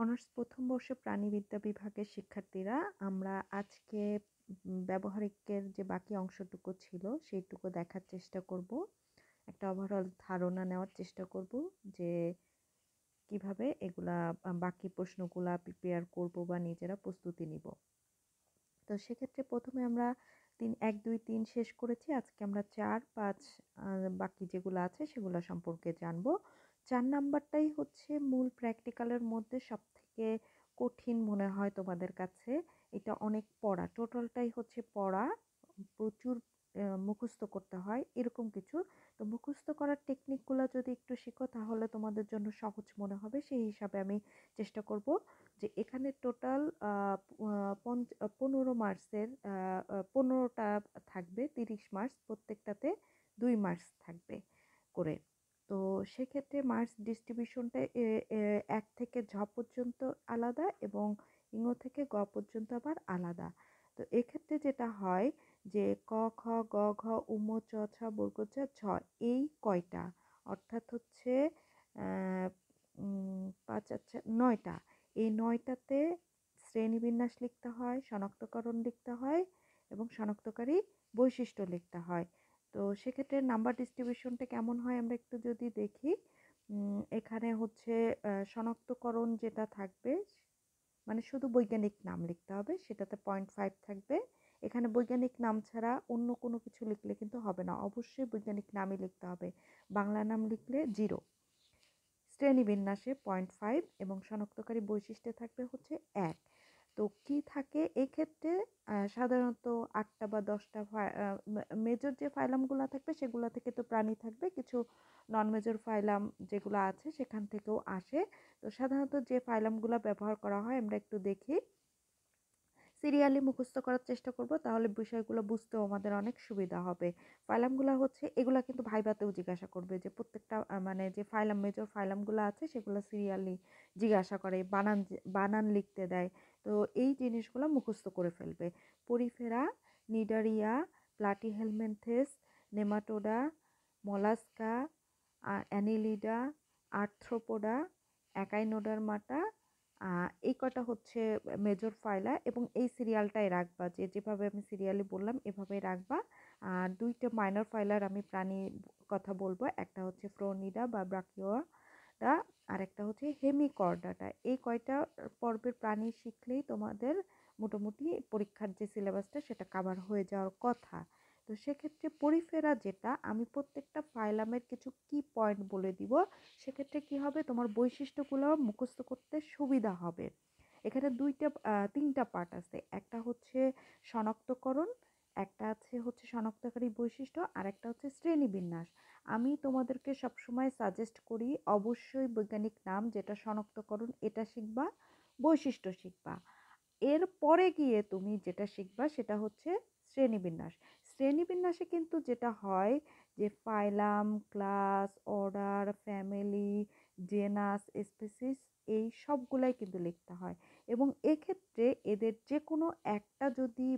Honours প্রথম বর্ষে প্রাণিবিদ্যা বিভাগের শিক্ষার্থীরা আমরা আজকে ব্যবহারিকের যে বাকি অংশটুকু ছিল সেইটুকু দেখার চেষ্টা করব। একটা ওভারঅল ধারণা নেওয়ার চেষ্টা করব যে কিভাবে এগুলা বাকি প্রশ্নগুলা প্রিপেয়ার করব বা নিজেরা প্রস্তুতি নিব। তো সেক্ষেত্রে প্রথমে আমরা 1, 2, 3 শেষ করেছি। আজকে আমরা 4, 5 বাকি যেগুলো আছে সেগুলো সম্পর্কে জানবো। 4 নাম্বারটাই হচ্ছে মূল প্র্যাকটিক্যালের মধ্যে সবথেকে কঠিন মনে হয় তোমাদের কাছে। এটা অনেক পড়া, টোটালটাই হচ্ছে পড়া, প্রচুর মুখস্থ করতে হয় এরকম কিছু। তো মুখস্থ করার টেকনিকগুলো যদি একটু শিখো তাহলে তোমাদের জন্য সহজ মনে হবে। সেই হিসাবে আমি চেষ্টা করব যে এখানে টোটাল 15 মার্কসের 15টা থাকবে, 30 মার্কস, প্রত্যেকটাতে 2 মার্কস থাকবে করে। তো সেক্ষেত্রে মার্কস ডিস্ট্রিবিউশনটা 1 থেকে ঝ পর্যন্ত আলাদা এবং ইঙ থেকে গ পর্যন্ত আবার আলাদা। তো এক্ষেত্রে যেটা হয় যে ক, খ, গ, ঘ, উম, চ, ছ, বর্গ, চ, ঝ এই কয়টা, অর্থাৎ হচ্ছে 5 আচ্ছা 9টা। এই 9টাতে শ্রেণীবিন্যাস লিখতে হয়, শনাক্তকরণ লিখতে হয় এবং শনাক্তকারী বৈশিষ্ট্য লিখতে হয়। তো সেক্ষেত্রে নাম্বার ডিস্ট্রিবিউশনটা কেমন হয় আমরা একটু যদি দেখি। এখানে হচ্ছে শনাক্তকরণ যেটা থাকবে মানে শুধু বৈজ্ঞানিক নাম লিখতে হবে, সেটাতে 0.5 থাকবে। এখানে বৈজ্ঞানিক নাম ছাড়া অন্য কোনো কিছু লিখলে কিন্তু হবে না, অবশ্যই বৈজ্ঞানিক নামই লিখতে হবে। বাংলা নাম লিখলে 0। শ্রেণীবিন্যাসে 0.5 এবং শনাক্তকারী বৈশিষ্ট্যে থাকবে হচ্ছে 1। তো কি থাকে এই ক্ষেত্রে, সাধারণত 8টা বা 10টা মেজর যে ফাইলামগুলো থাকবে সেগুলো থেকে তো প্রাণী থাকবে, কিছু নন মেজর ফাইলাম যেগুলো আছে সেখান থেকেও আসে। তো সাধারণত যে ফাইলামগুলো ব্যবহার করা হয় আমরা একটু দেখি। সিরিয়ালি মুখস্থ করার চেষ্টা করব, তাহলে বিষয়গুলো বুঝতেও আমাদের অনেক সুবিধা হবে। ফাইলামগুলো হচ্ছে এগুলা কিন্তু ভাইভাতেও জিজ্ঞাসা করবে যে প্রত্যেকটা মানে যে ফাইলাম মেজর ফাইলামগুলো আছে সেগুলো সিরিয়ালি জিজ্ঞাসা করে, বানান লিখতে দেয়। তো এই জিনিসগুলো মুখস্থ করে ফেলবে। Porifera, Cnidaria, Platyhelminthes, nematoda, Mollusca, Annelida, Arthropoda, Echinodermata, এই কটা হচ্ছে মেজর ফাইলা এবং এই সিরিয়ালটাই রাখবা, যে যেভাবে আমি সিরিয়ালি বললাম এভাবেই রাখবা। আর 2টা মাইনর ফাইলার আমি প্রাণী কথা বলবো, একটা হচ্ছে ফ্রোনিডা বা ব্রাকিওডা আর একটা হচ্ছে হেমিকর্ডাটা। এই কয়টা পর্বের প্রাণী শিখলেই তোমাদের মোটামুটি পরীক্ষার যে সিলেবাসটা সেটা কভার হয়ে যাওয়ার কথা। তো সেক্ষেত্রে পরিফেরা যেটা, আমি প্রত্যেকটা ফাইলামের কিছু কি পয়েন্ট বলে দিব, সেক্ষেত্রে কি হবে তোমার বৈশিষ্ট্যগুলো মুখস্থ করতে সুবিধা হবে। এখানে 3টা পার্ট আছে, একটা হচ্ছে শনাক্তকরণ, একটা আছে হচ্ছে শনাক্তকারী বৈশিষ্ট্য আর একটা হচ্ছে শ্রেণীবিন্যাস। আমি তোমাদেরকে সবসময় সাজেস্ট করি অবশ্যই বৈজ্ঞানিক নাম যেটা শনাক্তকরণ এটা শিখবা, বৈশিষ্ট্য শিখবা। এর পরে গিয়ে তুমি যেটা শিখবা সেটা হচ্ছে শ্রেণীবিন্যাস। শ্রেণীবিন্যাসে কিন্তু যেটা হয় যে phylum, class, order, family, genus, species এই সবগুলাই কিন্তু লিখতে হয় এবং এক্ষেত্রে এদের যে কোনো একটা যদি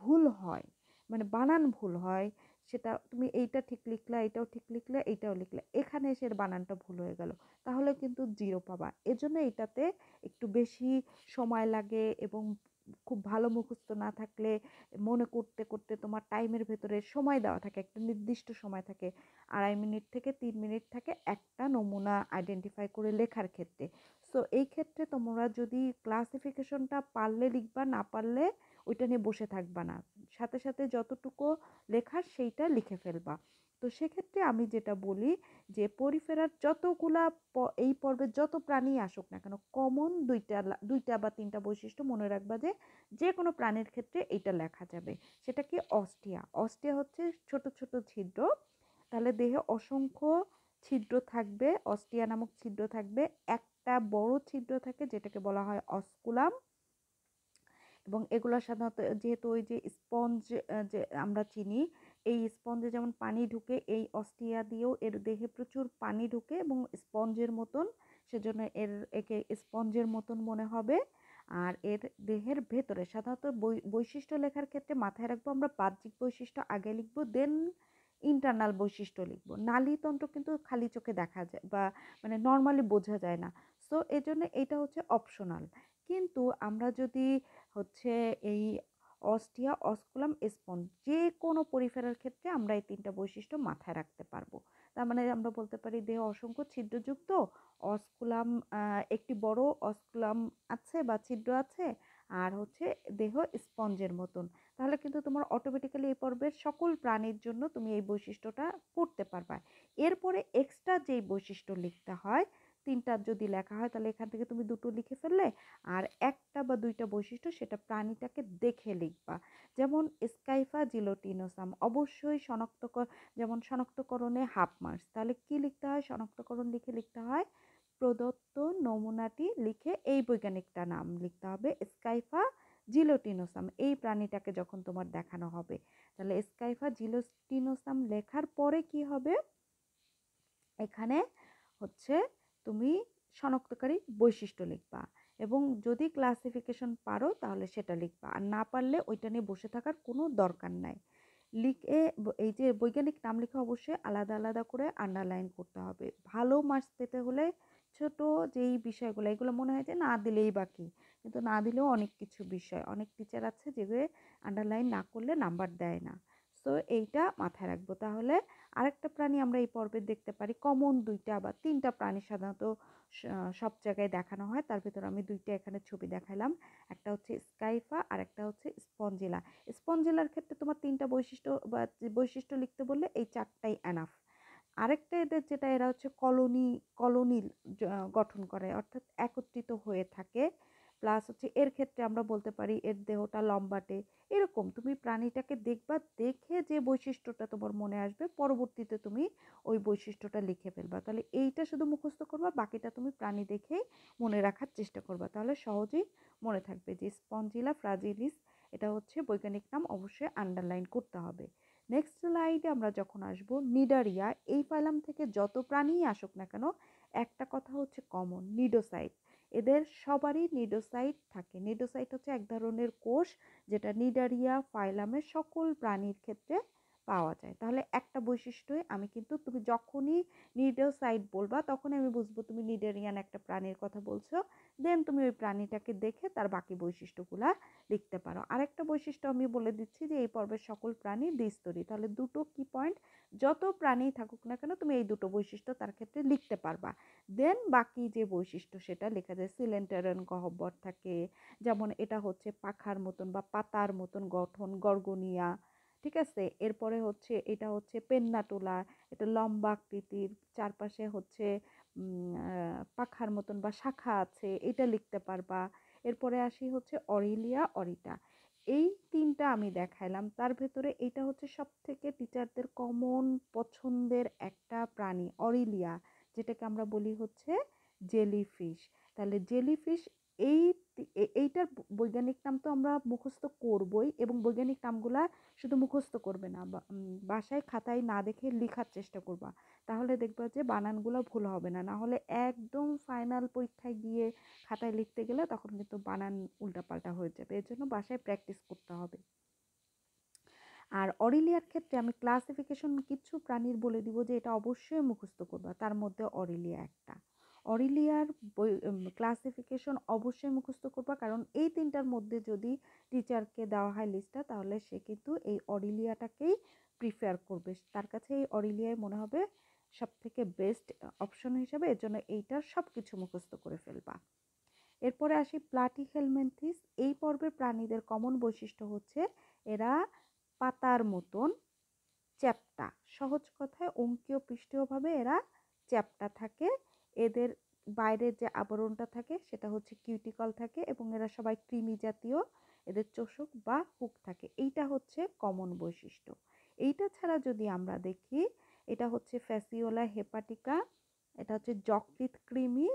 ভুল হয়, মানে বানান ভুল হয়, সেটা তুমি এইটা ঠিক লিখলা, এইটাও ঠিক লিখলে, এইটাও লিখলে, এখানে এসে বানানটা ভুল হয়ে গেল, তাহলে কিন্তু 0 পাবা। এজন্য এটাতে একটু বেশি সময় লাগে এবং খুব ভালো মুখস্থ না থাকলে মনে করতে করতে তোমার টাইমের ভেতরে সময় দেওয়া থাকে, একটা নির্দিষ্ট সময় থাকে, 2.5 মিনিট থেকে 3 মিনিট থাকে একটা নমুনা আইডেন্টিফাই করে লেখার ক্ষেত্রে। সো এই ক্ষেত্রে তোমরা যদি ক্লাসিফিকেশনটা পারলে লিখবা, না পারলে ওইটা নিয়ে বসে থাকবা না, সাথে সাথে যতটুকু লেখার সেইটা লিখে ফেলবা। তো সেক্ষেত্রে আমি যেটা বলি যে পরিফেরার যতগুলা এই পর্বে যত প্রাণী আসুক না কেন, কমন দুইটা বা 3টা বৈশিষ্ট্য মনে রাখবা যে যে কোনো প্রাণীর ক্ষেত্রে এইটা লেখা যাবে। সেটা কি? অস্টিয়া। অস্টিয়া হচ্ছে ছোট ছোট ছিদ্র, তাহলে দেহে অসংখ্য ছিদ্র থাকবে, অস্টিয়া নামক ছিদ্র থাকবে। একটা বড় ছিদ্র থাকে যেটাকে বলা হয় অস্কুলাম এবং এগুলো সাধারণত যেহেতু ওই যে স্পঞ্জ যে আমরা চিনি, এই স্পঞ্জে যেমন পানি ঢুকে, এই অস্টিয়া দিয়েও এর দেহে প্রচুর পানি ঢুকে এবং স্পঞ্জের মতন, সেজন্য একে স্পঞ্জের মতন মনে হবে। আর এর দেহের ভেতরে সাধারণত বৈশিষ্ট্য লেখার ক্ষেত্রে মাথায় রাখবো আমরা বাহ্যিক বৈশিষ্ট্য আগে লিখবো, দেন ইন্টারনাল বৈশিষ্ট্য লিখবো। নালীতন্ত্র কিন্তু খালি চোখে দেখা যায় বা মানে নর্মালি বোঝা যায় না। সো এজন্য এটা হচ্ছে অপশনাল। কিন্তু আমরা যদি হচ্ছে এই অস্টিয়া, অস্কুলাম, স্পঞ্জ যে কোনো পরিফেরার ক্ষেত্রে আমরা এই ৩টা বৈশিষ্ট্য মাথায় রাখতে পারবো। তার মানে আমরা বলতে পারি দেহে অসংখ্য ছিদ্রযুক্ত, অস্কুলাম একটি বড় অস্কুলাম আছে বা ছিদ্র আছে, আর হচ্ছে দেহ স্পঞ্জের মতন। তাহলে কিন্তু তোমার অটোমেটিক্যালি এই পর্বের সকল প্রাণীর জন্য তুমি এই বৈশিষ্ট্যটা পড়তে পারবা। এরপরে এক্সট্রা যেই বৈশিষ্ট্য লিখতে হয়, ৩টা যদি লেখা হয় তাহলে এখান থেকে তুমি ২টো লিখে ফেললে, আর ১টা বা ২টা বৈশিষ্ট্য সেটা প্রাণীটাকে দেখে লিখবা। যেমন স্কাইফা জিলোটিনোসাম অবশ্যই যেমন শনাক্তকরণে হাফ মার্কস, তাহলে কি লিখতে হয়? শনাক্তকরণ লিখে লিখতে হয় প্রদত্ত নমুনাটি লিখে এই বৈজ্ঞানিকটা নাম লিখতে হবে স্কাইফা জিলোটিনোসাম। এই প্রাণীটাকে যখন তোমার দেখানো হবে, তাহলে স্কাইফা জিলোটিনোসাম লেখার পরে কি হবে, এখানে হচ্ছে তুমি শনাক্তকারী বৈশিষ্ট্য লিখবা, এবং যদি ক্লাসিফিকেশন পারো তাহলে সেটা লিখবা, আর না পারলে ওইটা নিয়ে বসে থাকার কোনো দরকার নাই। লিখে এই যে বৈজ্ঞানিক নাম লিখে অবশ্যই আলাদা আলাদা করে আন্ডারলাইন করতে হবে। ভালো মার্কস পেতে হলে ছোট যেই বিষয়গুলো এগুলো মনে হয় যে না দিলেই বাকি, কিন্তু না দিলেও অনেক কিছু বিষয়, অনেক টিচার আছে যেগুলো আন্ডারলাইন না করলে নাম্বার দেয় না। সো এইটা মাথায় রাখবো। তাহলে আরেকটা প্রাণী আমরা এই পর্বে দেখতে পারি, কমন ২টা বা ৩টা প্রাণী সাধারণত সব জায়গায় দেখানো হয়, তার ভিতরে আমি ২টা এখানে ছবি দেখালাম। একটা হচ্ছে স্কাইফা আর একটা হচ্ছে স্পঞ্জিলা। স্পঞ্জিলার ক্ষেত্রে তোমার ৩টা বৈশিষ্ট্য বা বৈশিষ্ট্য লিখতে বললে এই ৪টাই এনাফ। আরেকটা এদের যেটা, এরা হচ্ছে কলোনি গঠন করে, অর্থাৎ একত্রিত হয়ে থাকে। প্লাস হচ্ছে এর ক্ষেত্রে আমরা বলতে পারি এর দেহটা লম্বাটে। এরকম তুমি প্রাণীটাকে দেখবা, দেখে যে বৈশিষ্ট্যটা তোমার মনে আসবে পরবর্তীতে তুমি ওই বৈশিষ্ট্যটা লিখে ফেলবা। তাহলে এইটা শুধু মুখস্থ করবা, বাকিটা তুমি প্রাণী দেখেই মনে রাখার চেষ্টা করবা, তাহলে সহজেই মনে থাকবে যে স্পঞ্জিলা ফ্রাজিলিস এটা হচ্ছে বৈজ্ঞানিক নাম, অবশ্যই আন্ডারলাইন করতে হবে। নেক্সট স্লাইডে আমরা যখন আসবো নিডারিয়া, এই ফাইলাম থেকে যত প্রাণীই আসুক না কেন একটা কথা হচ্ছে কমন, নিডোসাইট। এদের সবারই নিডোসাইট থাকে। নিডোসাইট হচ্ছে এক ধরনের কোষ যেটা নিডারিয়া ফাইলামের সকল প্রাণীর ক্ষেত্রে পাওয়া যায়। তাহলে একটা বৈশিষ্ট্যই আমি কিন্তু, তুমি যখনই নিডোসাইট বলবা তখনই আমি বুঝবো তুমি নিডারিয়ান একটা প্রাণীর কথা বলছো। দেন তুমি ওই প্রাণীটাকে দেখে তার বাকি বৈশিষ্ট্যগুলা লিখতে পারো। আরেকটা বৈশিষ্ট্য আমি বলে দিচ্ছি যে এই পর্বের সকল প্রাণী দ্বিস্তরী। তাহলে দুটো কি পয়েন্ট, যত প্রাণী থাকুক না কেন তুমি এই দুটো বৈশিষ্ট্য তার ক্ষেত্রে লিখতে পারবা। দেন বাকি যে বৈশিষ্ট্য সেটা লেখা যায়। সিলেন্টারন গহ্বর থাকে, যেমন এটা হচ্ছে পাখার মতন বা পাতার মতন গঠন, গর্গনিয়া। ঠিক আছে, এরপরে হচ্ছে এটা হচ্ছে পেন্নাটোলা, এটা লম্বা আকৃতির, চারপাশে হচ্ছে পাখার মতন বা শাখা আছে, এটা লিখতে পারবা। এরপরে আসি হচ্ছে অরিলিয়া অরিটা, এই 3টা আমি দেখাইলাম, তার ভেতরে এটা হচ্ছে সব থেকে টিচারদের কমন পছন্দের একটা প্রাণী অরিলিয়া, যেটাকে আমরা বলি হচ্ছে জেলিফিশ। তাহলে জেলিফিশ এই এইটার বৈজ্ঞানিক নাম তো আমরা মুখস্থ করবই, এবং বৈজ্ঞানিক নামগুলা শুধু মুখস্থ করবে না, বাসায় খাতায় না দেখে লেখার চেষ্টা করবা, তাহলে দেখবা যে বানানগুলো ভুল হবে না। না হলে একদম ফাইনাল পরীক্ষায় গিয়ে খাতায় লিখতে গেলে তখন কিন্তু বানান উল্টাপাল্টা হয়ে যাবে, এর জন্য বাসায় প্র্যাকটিস করতে হবে। আর অরিলিয়ার ক্ষেত্রে আমি ক্লাসিফিকেশন কিছু প্রাণীর বলে দিব যে এটা অবশ্যই মুখস্থ করবা, তার মধ্যে অরিলিয়া একটা। অরিলিয়ার ক্লাসিফিকেশন অবশ্যই মুখস্থ করবা, কারণ এই 3টার মধ্যে যদি টিচারকে দেওয়া হয় লিস্টটা, তাহলে সে কিন্তু এই অরিলিয়াটাকেই প্রিফার করবে, তার কাছে এই অরিলিয়াই মনে হবে সব থেকে বেস্ট অপশন হিসেবে, এর জন্য এইটার সব কিছু মুখস্থ করে ফেলবা। এরপরে আসি প্লাটিহেলমিনথিস। এই পর্বের প্রাণীদের কমন বৈশিষ্ট্য হচ্ছে এরা পাতার মতন চ্যাপ্টা, সহজ কথায় অঙ্কীয় পৃষ্ঠীয়ভাবে এরা চ্যাপ্টা থাকে। এদের বাইরের যে আবরণটা থাকে সেটা হচ্ছে কিউটিকল থাকে, এবং এরা সবাই কৃমি জাতীয়, এদের চোষক বা হুক থাকে। এইটা হচ্ছে কমন বৈশিষ্ট্য। এইটা ছাড়া যদি আমরা দেখি, এটা হচ্ছে ফ্যাসিওলা হেপাটিকা, এটা হচ্ছে যকৃৎ কৃমি,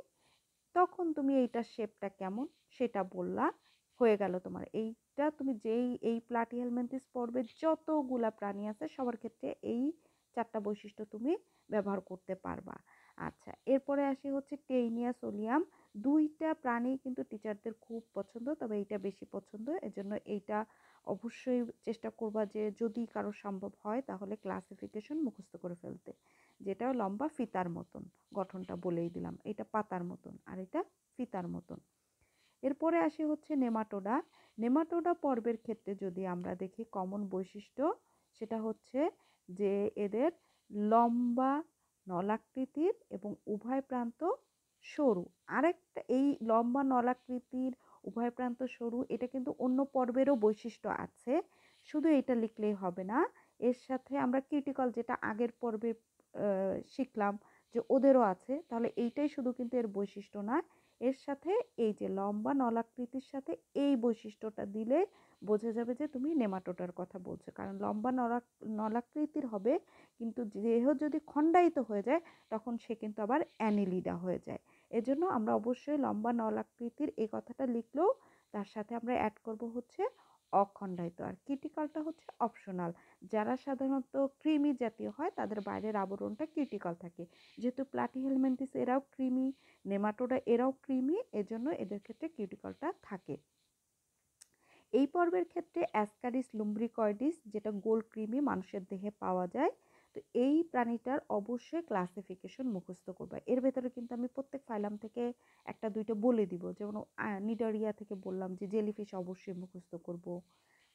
তখন তুমি এইটার শেপটা কেমন সেটা বললা, হয়ে গেল তোমার। এইটা তুমি যেই এই প্লাটিহেলমিনথিস পর্বের যতগুলা প্রাণী আছে সবার ক্ষেত্রে এই 4টা বৈশিষ্ট্য তুমি ব্যবহার করতে পারবা। আচ্ছা, এরপরে আসি হচ্ছে টেইনিয়া সোলিয়াম। 2টা প্রাণী কিন্তু টিচারদের খুব পছন্দ, তবে এইটা বেশি পছন্দ, এজন্য এইটা অবশ্যই চেষ্টা করবা যে যদি কারো সম্ভব হয় তাহলে ক্লাসিফিকেশন মুখস্থ করে ফেলতে। যেটা লম্বা ফিতার মতন, গঠনটা বলেই দিলাম, এটা পাতার মতন আর এটা ফিতার মতন। এরপরে আসি হচ্ছে নেমাটোডা। নেমাটোডা পর্বের ক্ষেত্রে যদি আমরা দেখি কমন বৈশিষ্ট্য, সেটা হচ্ছে যে এদের লম্বা নলাকৃতির এবং উভয় প্রান্ত সরু। আরেকটা, এই লম্বা নলাকৃতির উভয় প্রান্ত সরু, এটা কিন্তু অন্য পর্বেরও বৈশিষ্ট্য আছে, শুধু এটা লিখলেই হবে না। এর সাথে আমরা কিউটিকল, যেটা আগের পর্বে শিখলাম যে ওদেরও আছে, তাহলে এইটাই শুধু কিন্তু এর বৈশিষ্ট্য না, এর সাথে এই যে লম্বা নলাকৃতির সাথে এই বৈশিষ্ট্যটা দিলে বোঝা যাবে যে তুমি নেমাটোডার কথা বলছো। কারণ লম্বা নলাকৃতির হবে, কিন্তু দেহ যদি খণ্ডায়িত হয়ে যায় তখন সে কিন্তু আবার অ্যানিলিডা হয়ে যায়। এজন্য আমরা অবশ্যই লম্বা নলাকৃতির এই কথাটা লিখলেও তার সাথে আমরা অ্যাড করব হচ্ছে অখণ্ডায়িত। আর কিউটিকলটা হচ্ছে অপশনাল, যারা সাধারণত কৃমি জাতীয় হয় তাদের বাইরের আবরণটা কিউটিকল থাকে। যেহেতু প্লাটিহেলমিনথেস এরাও কৃমি, নেমাটোডা এরাও কৃমি, এজন্য এদের ক্ষেত্রে কিউটিকলটা থাকে। এই পর্বের ক্ষেত্রে অ্যাসকারিস লুম্ব্রিকয়েডিস, যেটা গোল কৃমি, মানুষের দেহে পাওয়া যায়। তো এই প্রাণীটার অবশ্যই ক্লাসিফিকেশন মুখস্থ করবে। এর ভেতরে কিন্তু আমি প্রত্যেক ফাইলাম থেকে একটা দুইটা বলে দিব, যেমন নিডারিয়া থেকে বললাম যে জেলিফিশ অবশ্যই মুখস্থ করব।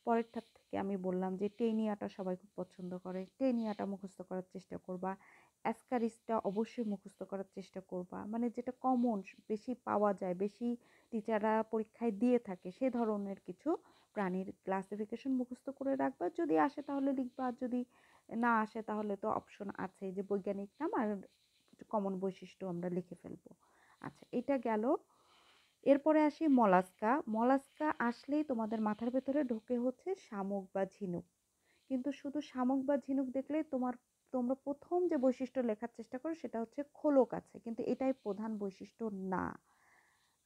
পরেরটার থেকে আমি বললাম যে টেনিয়াটা সবাই খুব পছন্দ করে, টেনিয়াটা মুখস্থ করার চেষ্টা করবা। অ্যাসকারিসটা অবশ্যই মুখস্থ করার চেষ্টা করবা, মানে যেটা কমন, বেশি পাওয়া যায়, বেশি টিচাররা পরীক্ষায় দিয়ে থাকে, সে ধরনের কিছু প্রাণীর ক্লাসিফিকেশন মুখস্থ করে রাখবা। যদি আসে তাহলে লিখবা, আর যদি না আসে তাহলে তো অপশন আছে যে বৈজ্ঞানিক নাম আর কমন বৈশিষ্ট্য আমরা লিখে ফেলবো। আচ্ছা, এটা গেল। এরপরে আসি মলাস্কা। মলাস্কা আসলেই তোমাদের মাথার ভেতরে ঢোকে হচ্ছে শামুক বা ঝিনুক। কিন্তু শুধু শামুক বা ঝিনুক দেখলেই তোমরা প্রথম যে বৈশিষ্ট্য লেখার চেষ্টা করো সেটা হচ্ছে খোলক আছে, কিন্তু এটাই প্রধান বৈশিষ্ট্য না।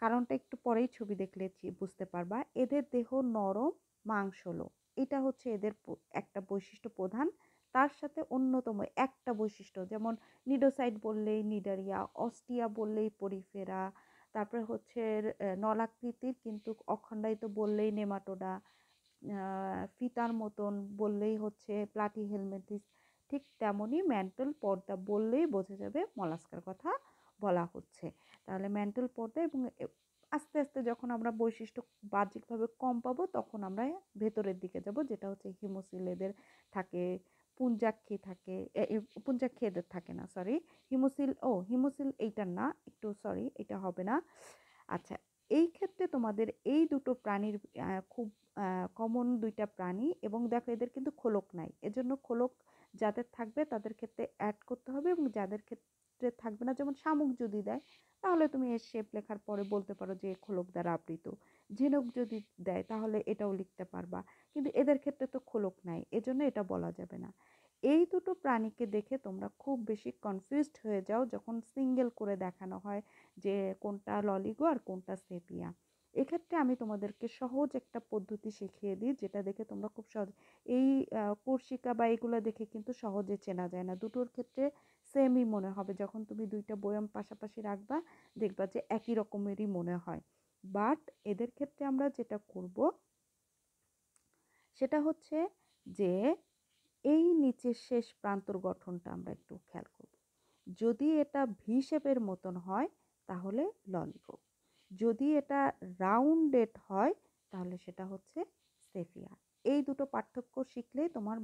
কারণটা একটু পরেই ছবি দেখলে বুঝতে পারবা। এদের দেহ নরম, মাংসলো, এটা হচ্ছে এদের একটা বৈশিষ্ট্য প্রধান। তার সাথে অন্যতম একটা বৈশিষ্ট্য, যেমন নিডোসাইট বললেই নিডারিয়া, অস্টিয়া বললেই পরিফেরা, তারপরে হচ্ছে নলাকৃতির কিন্তু অখণ্ডায়িত বললেই নেমাটোডা, ফিতার মতন বললেই হচ্ছে প্লাটিহেলমিনথেস। ঠিক তেমনই ম্যান্টল পর্দা বললেই বোঝা যাবে মলাস্কার কথা বলা হচ্ছে। তাহলে ম্যান্টল পর্দা, এবং আস্তে আস্তে যখন আমরা বৈশিষ্ট্য বাহ্যিকভাবে কম পাবো তখন আমরা ভেতরের দিকে যাব, যেটা হচ্ছে হিমোসিল এদের থাকে, পুঞ্জাক্ষী থাকে, পুঞ্জাক্ষী এদের থাকে না, সরি, হিমোসিল এইটার না, একটু সরি, এটা হবে না। আচ্ছা, এই ক্ষেত্রে তোমাদের এই দুটো প্রাণীর খুব কমন দুইটা প্রাণী, এবং দেখো এদের কিন্তু খোলক নাই, এজন্য খোলক যাদের থাকবে তাদের ক্ষেত্রে অ্যাড করতে হবে, এবং যাদের ক্ষেত্রে থাকবে না, যেমন শামুক যদি দেয় তাহলে তুমি এর শেপ লেখার পরে বলতে পারো যে খোলক দ্বারা আবৃত। ঝিনুক যদি দেয় তাহলে এটাও লিখতে পারবা, কিন্তু এদের ক্ষেত্রে তো খোলক নাই, এজন্য এটা বলা যাবে না। এই দুটো প্রাণীকে দেখে তোমরা খুব বেশি কনফিউজড হয়ে যাও যখন সিঙ্গেল করে দেখানো হয় যে কোনটা ললিগো আর কোনটা সেপিয়া। এক্ষেত্রে আমি তোমাদেরকে সহজ একটা পদ্ধতি শিখিয়ে দিই, যেটা দেখে তোমরা খুব সহজ, এই কোর্সিকা বা এগুলো দেখে কিন্তু সহজে চেনা যায় না, দুটোর ক্ষেত্রে সেমই মনে হবে। যখন তুমি দুইটা বয়াম পাশাপাশি রাখবা দেখবা যে একই রকমেরই মনে হয়। বাট এদের ক্ষেত্রে আমরা যেটা করব সেটা হচ্ছে যে এই নিচের শেষ প্রান্তর গঠনটা আমরা একটু খেয়াল করব। যদি এটা ভি শেপের মতন হয় তাহলে ললিগো, যদি এটা রাউন্ডেড হয় তাহলে সেটা হচ্ছে সেফিয়া। এই দুটো পার্থক্য শিখলেই তোমার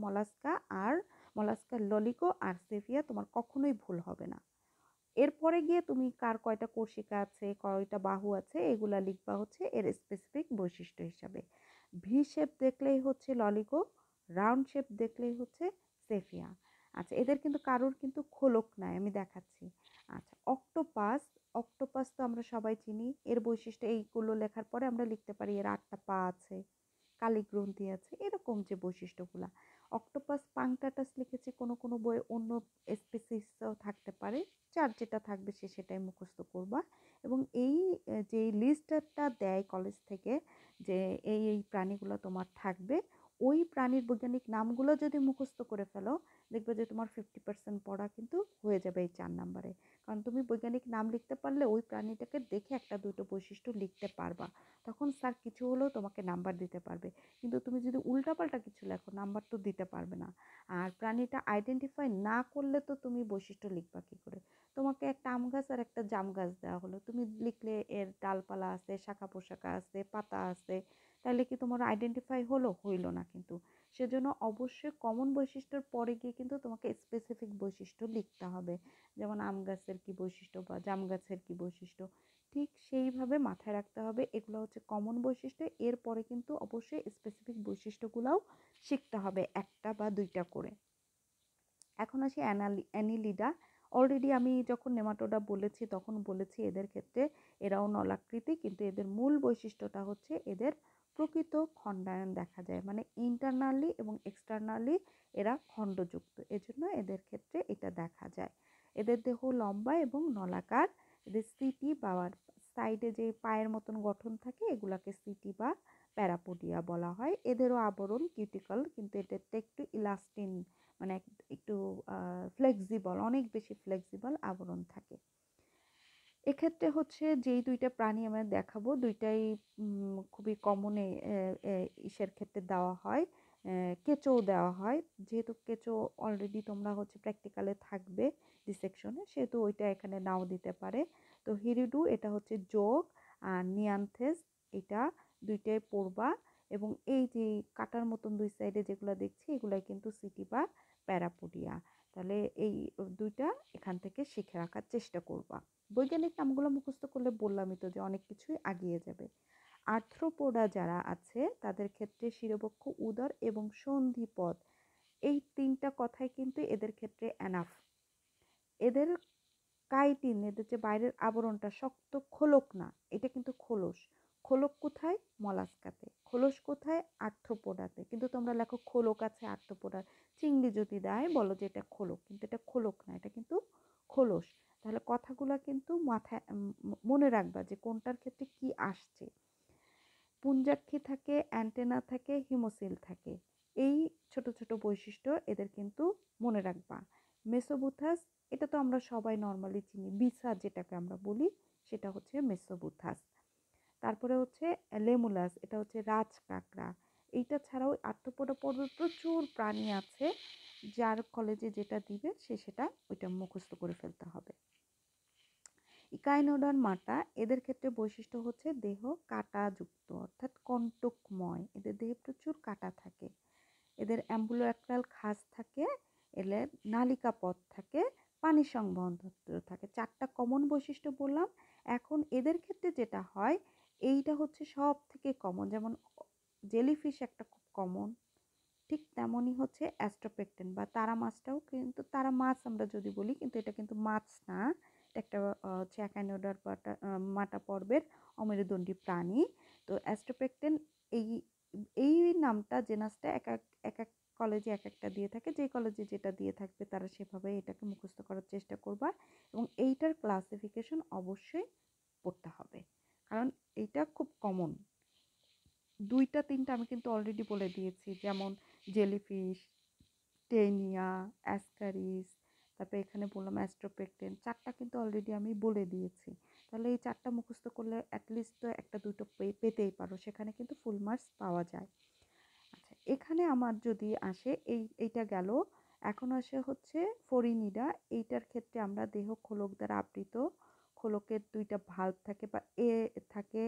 মলাস্কার ললিগো আর সেফিয়া তোমার কখনোই ভুল হবে না। এরপরে গিয়ে তুমি কার কয়টা কোর্সিকা আছে, কয়টা বাহু আছে, এগুলা লিখবা হচ্ছে এর স্পেসিফিক বৈশিষ্ট্য হিসাবে। ভি শেপ দেখলেই হচ্ছে ললিগো, রাউন্ড শেপ দেখলেই হচ্ছে সেফিয়া। আচ্ছা, এদের কিন্তু কারোর কিন্তু খোলক নাই, আমি দেখাচ্ছি। আচ্ছা, অক্টোপাস তো আমরা সবাই চিনি, এর বৈশিষ্ট্য এইগুলো লেখার পরে আমরা লিখতে পারি এর 8টা পা আছে, কালিক গ্রন্থি আছে, এরকম যে বৈশিষ্ট্যগুলা। অক্টোপাস পাংটাটাস লিখেছি, কোনো কোনো বইয়ে অন্য স্পেসিসও থাকতে পারে, যার যেটা থাকবে সে সেটাই মুখস্থ করবা। এবং এই যে লিস্টটা দেয় কলেজ থেকে যে এই প্রাণীগুলো তোমার থাকবে, ওই প্রাণীর বৈজ্ঞানিক নামগুলো যদি মুখস্থ করে ফেলো, দেখবে যে তোমার 50% পড়া কিন্তু হয়ে যাবে এই 4 নাম্বারে। কারণ তুমি বৈজ্ঞানিক নাম লিখতে পারলে ওই প্রাণীটাকে দেখে একটা দুটো বৈশিষ্ট্য লিখতে পারবা, তখন স্যার কিছু হলেও তোমাকে নাম্বার দিতে পারবে। কিন্তু তুমি যদি উল্টাপাল্টা কিছু লেখো, নাম্বার তো দিতে পারবে না। আর প্রাণীটা আইডেন্টিফাই না করলে তো তুমি বৈশিষ্ট্য লিখবা কি করে? তোমাকে একটা আম গাছ আর একটা জাম গাছ দেওয়া হলো, তুমি লিখলে এর ডালপালা আছে, শাখা পোশাকা আছে, পাতা আছে, তাহলে কি তোমার আইডেন্টিফাই হইলো না কিন্তু। সেজন্য অবশ্যই কমন বৈশিষ্ট্যের পরে গিয়ে কিন্তু তোমাকে স্পেসিফিক বৈশিষ্ট্য লিখতে হবে, যেমন আম গাছের কি বৈশিষ্ট্য বা জাম গাছের কি বৈশিষ্ট্য, ঠিক সেইভাবে মাথায় রাখতে হবে। এগুলো হচ্ছে কমন বৈশিষ্ট্য, এরপরে কিন্তু অবশ্যই স্পেসিফিক বৈশিষ্ট্যগুলোও শিখতে হবে, একটা বা দুইটা করে। এখন আসি অ্যানিলিডা। অলরেডি আমি যখন নেমাটোডা বলেছি তখন বলেছি এদের ক্ষেত্রে এরাও নলাকৃতি, কিন্তু এদের মূল বৈশিষ্ট্যটা হচ্ছে এদের প্রকৃত খণ্ডায়ন দেখা যায়, মানে ইন্টারনালি এবং এক্সটার্নালি এরা খণ্ডযুক্ত, এজন্য এদের ক্ষেত্রে এটা দেখা যায়। এদের দেহ লম্বা এবং নলাকার, এদের সিটি বা সাইডে যে পায়ের মতন গঠন থাকে এগুলাকে সিটি বা প্যারাপোডিয়া বলা হয়। এদেরও আবরণ কিউটিকল, কিন্তু এদেরটা একটু ইলাস্টিন, মানে একটু ফ্লেক্সিবল, অনেক বেশি ফ্লেক্সিবল আবরণ থাকে। এক্ষেত্রে হচ্ছে যেই দুইটা প্রাণী আমরা দেখাবো, দুইটাই খুবই কমনে ইসের ক্ষেত্রে দেওয়া হয়, কেঁচো দেওয়া হয়। যেহেতু কেঁচো অলরেডি তোমরা হচ্ছে প্র্যাকটিক্যালে থাকবে ডিসেকশনে, সেহেতু ওইটা এখানে নাও দিতে পারে। তো হিরিডু এটা হচ্ছে যোগ, আর নিয়ান্থেস এটা দুইটাই পড়বা। এবং এই যে কাটার মতন দুই সাইডে যেগুলো দেখছি এগুলাই কিন্তু সিটি বা প্যারাপোডিয়া। তাহলে এই দুইটা এখান থেকে শিখে রাখার চেষ্টা করবা। বৈজ্ঞানিক নামগুলো মুখস্থ করলে বললামই তো যে অনেক কিছুই আগিয়ে যাবে। আর্থ্রোপোডা যারা আছে তাদের ক্ষেত্রে শিরোবক্ষ, উদর এবং সন্ধিপদ, এই তিনটা কথাই কিন্তু এদের ক্ষেত্রে এনাফ। এদের কাইটিন, এদের যে বাইরের আবরণটা শক্ত, খোলক না, এটা কিন্তু খোলস। খোলক কোথায়? মলাস্কাতে। খোলস কোথায়? আর্থ্রোপোডাতে। কিন্তু তোমরা লেখো খোলক আছে আর্থ্রোপোডার, চিংড়ি যদি দেয় বলো যে এটা খোলক, কিন্তু এটা খোলক না, এটা কিন্তু খোলস। তাহলে কথাগুলো কিন্তু মাথায় মনে রাখবা যে কোনটার ক্ষেত্রে কি আসছে। পুঞ্জাক্ষী থাকে, অ্যান্টেনা থাকে, হিমোসিল থাকে, এই ছোট ছোট বৈশিষ্ট্য এদের কিন্তু মনে রাখবা। মেসোবুথাস, এটা তো আমরা সবাই নর্মালি চিনি, বিসা যেটাকে আমরা বলি সেটা হচ্ছে মেসোবুথাস। তারপরে হচ্ছে লেমুলাস, এটা হচ্ছে রাজ কাঁকড়া। এইটা ছাড়াও আর্থ্রোপোডা পর্বে প্রচুর প্রাণী আছে, যার কলেজে যেটা দিবে সেটা ওইটা মুখস্থ করে ফেলতে হবে। ইকাইনোডার মাটা, এদের ক্ষেত্রে বৈশিষ্ট্য হচ্ছে দেহ কাঁটাযুক্ত অর্থাৎ কণ্টকময়, এদের দেহে প্রচুর কাঁটা থাকে। এদের অ্যাম্বুলোঅ্যাক্রাল খাঁজ থাকে, এদের নালিকা পথ থাকে, পানি সংবহন তন্ত্র থাকে। 4টা কমন বৈশিষ্ট্য বললাম। এখন এদের ক্ষেত্রে যেটা হয়, এইটা হচ্ছে সব থেকে কমন, যেমন জেলিফিশ একটা খুব কমন, ঠিক তেমনই হচ্ছে অ্যাস্ট্রোপেকটেন বা তারা মাছটাও, কিন্তু তারা মাছ আমরা যদি বলি কিন্তু এটা কিন্তু মাছ না, এটা একটা হচ্ছে অ্যাকাইনোডার মাটা পর্বের অমেরুদণ্ডী প্রাণী। তো অ্যাস্ট্রোপেকটেন, এই এই নামটা জেনাসটা এক এক এক এক কলেজে এক একটা দিয়ে থাকে, যে কলেজে যেটা দিয়ে থাকবে তারা সেভাবে এটাকে মুখস্থ করার চেষ্টা করবা। এবং এইটার ক্লাসিফিকেশন অবশ্যই পড়তে হবে, কারণ এইটা খুব কমন। 2টা 3টা আমি কিন্তু অলরেডি বলে দিয়েছি, যেমন জেলিফিশ, টেনিয়া, অ্যাসকারিস, তারপরে এখানে বললাম অ্যাস্ট্রোপেকটেন, 4টা কিন্তু অলরেডি আমি বলে দিয়েছি। তাহলে এই 4টা মুখস্থ করলে অ্যাটলিস্ট তো একটা দুটো পেতেই পারো, সেখানে কিন্তু ফুল মার্কস পাওয়া যায়। আচ্ছা, এখানে আমার যদি আসে এইটা গেল। এখন আসে হচ্ছে ফরিনিডা। এইটার ক্ষেত্রে আমরা দেহ খোলক দ্বারা আবৃত, খোলকের 2টা ভাল্ব থাকে বা থাকে,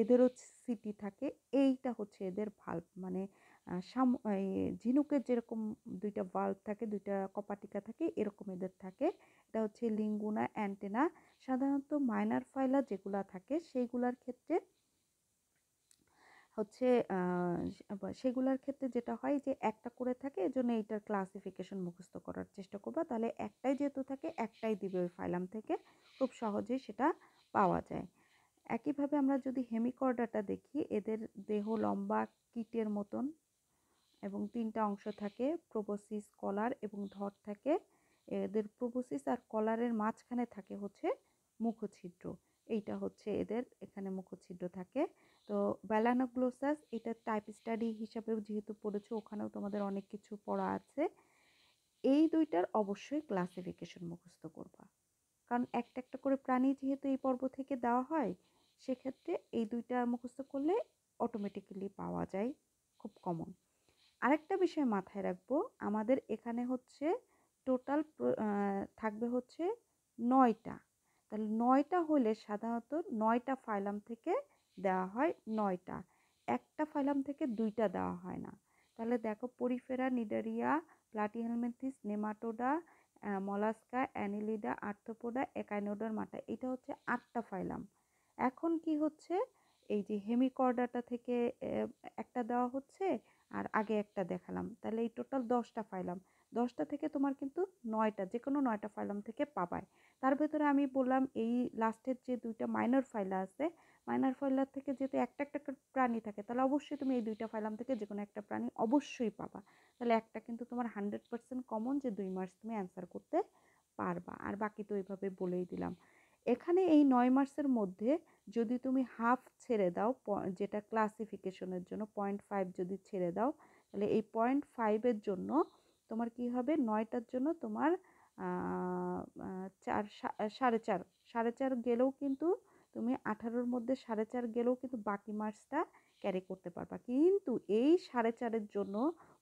এদেরও সিটি থাকে। এইটা হচ্ছে এদের ভাল্ব, মানে এই ঝিনুকের যেরকম 2টা ভাল্ব থাকে, 2টা কপাটিকা থাকে, এরকম এদের থাকে। এটা হচ্ছে লিঙ্গুনা, অ্যান্টেনা। সাধারণত মাইনার ফাইলা যেগুলা থাকে সেইগুলার ক্ষেত্রে হচ্ছে সেগুলার ক্ষেত্রে যেটা হয় যে একটা করে থাকে, এজন্য এইটার ক্লাসিফিকেশন মুখস্থ করার চেষ্টা করবা। তাহলে একটাই যেহেতু থাকে, একটাই দিবে ওই ফাইলাম থেকে, খুব সহজেই সেটা পাওয়া যায়। একইভাবে আমরা যদি হেমিকর্ডাটা দেখি, এদের দেহ লম্বা কীটের মতন এবং 3টা অংশ থাকে, প্রোবসিস, কলার এবং ধর থাকে। এদের প্রোবসিস আর কলারের মাঝখানে থাকে হচ্ছে মুখছিদ্র। এইটা হচ্ছে এদের এখানে মুখছিদ্র থাকে। তো মেলানোগ্লোসাস এটা টাইপ স্টাডি হিসাবেও যেহেতু পড়েছো, ওখানেও তোমাদের অনেক কিছু পড়া আছে। এই দুইটার অবশ্যই ক্লাসিফিকেশন মুখস্থ করবা, কারণ একটা একটা করে প্রাণী যেহেতু এই পর্ব থেকে দেওয়া হয়, সেক্ষেত্রে এই দুইটা মুখস্থ করলে অটোমেটিক্যালি পাওয়া যায়, খুব কমন। আরেকটা বিষয় মাথায় রাখবো, আমাদের এখানে হচ্ছে টোটাল থাকবে হচ্ছে 9টা। তাহলে 9টা হলে সাধারণত 9টা ফাইলাম থেকে দেওয়া হয় 9টা, একটা ফাইলাম থেকে 2টা দেওয়া হয় না। তাহলে দেখো, Porifera, Cnidaria, Platyhelminthes, Nematoda, Mollusca, Annelida, Arthropoda, Echinodermata, এটা হচ্ছে 8টা ফাইলাম। এখন কি হচ্ছে, এই যে হেমিকর্ডাটা থেকে একটা দেওয়া হচ্ছে, আর আগে একটা দেখালাম, তাহলে এই টোটাল 10টা ফাইলাম। 10টা থেকে তোমার কিন্তু 9টা, যে কোনো 9টা ফাইলাম থেকে পাবায়। তার ভেতরে আমি বললাম এই লাস্টের যে 2টা মাইনর ফাইলা আছে, মাইনর ফাইলার থেকে যেহেতু একটা একটা প্রাণী থাকে, তাহলে অবশ্যই তুমি এই 2টা ফাইলাম থেকে যে কোনো একটা প্রাণী অবশ্যই পাবা। তাহলে একটা কিন্তু তোমার 100% কমন, যে 2 মার্কস তুমি অ্যান্সার করতে পারবা। আর বাকি তো এইভাবে বলেই দিলাম। এখানে এই 9 মার্কসের মধ্যে যদি তুমি হাফ ছেড়ে দাও, যেটা ক্লাসিফিকেশনের জন্য 0.5 যদি ছেড়ে দাও, তাহলে এই 0.5-এর জন্য তোমার কি হবে, 9টার জন্য তোমার 4.5 গেলেও কিন্তু তুমি 18-র মধ্যে 4.5 গেলেও কিন্তু বাকি মার্কসটা ক্যারি করতে পারবা। কিন্তু এই 4.5-এর জন্য,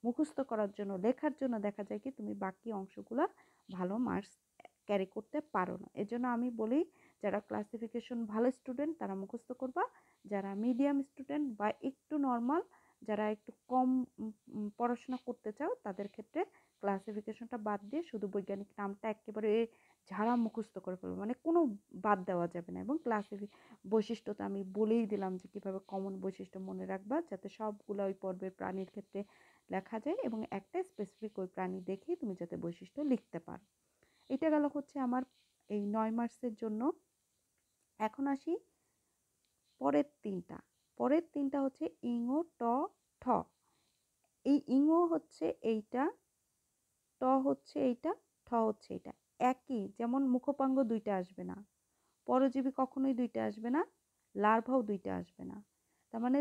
মুখস্থ করার জন্য, লেখার জন্য দেখা যায় কি তুমি বাকি অংশগুলো ভালো মার্কস ক্যারি করতে পারো না। এজন্য আমি বলি, যারা ক্লাসিফিকেশন ভালো স্টুডেন্ট তারা মুখস্থ করবা, যারা মিডিয়াম স্টুডেন্ট বা একটু নর্মাল, যারা একটু কম পড়াশোনা করতে চাও, তাদের ক্ষেত্রে ক্লাসিফিকেশনটা বাদ দিয়ে শুধু বৈজ্ঞানিক নামটা একেবারে ঝাড়া মুখস্থ করে ফেলবো, মানে কোনো বাদ দেওয়া যাবে না। এবং বৈশিষ্ট্যটা আমি বলেই দিলাম যে কীভাবে কমন বৈশিষ্ট্য মনে রাখবা, যাতে সবগুলো ওই পর্বের প্রাণীর ক্ষেত্রে লেখা যায় এবং একটা স্পেসিফিক ওই প্রাণী দেখেই তুমি যাতে বৈশিষ্ট্য লিখতে পারো। এটা গেল হচ্ছে আমার এই 9 মার্কসের জন্য। এখন আসি পরের 3টা। পরের 3টা হচ্ছে ইং, ট, ঠ। এই ইং হচ্ছে এইটা, ট হচ্ছে এইটা, ঠ হচ্ছে এইটা। একই, যেমন মুখপাঙ্গ 2টা আসবে না, পরজীবী কখনোই 2টা আসবে না, লার্ভাও 2টা আসবে না। তার মানে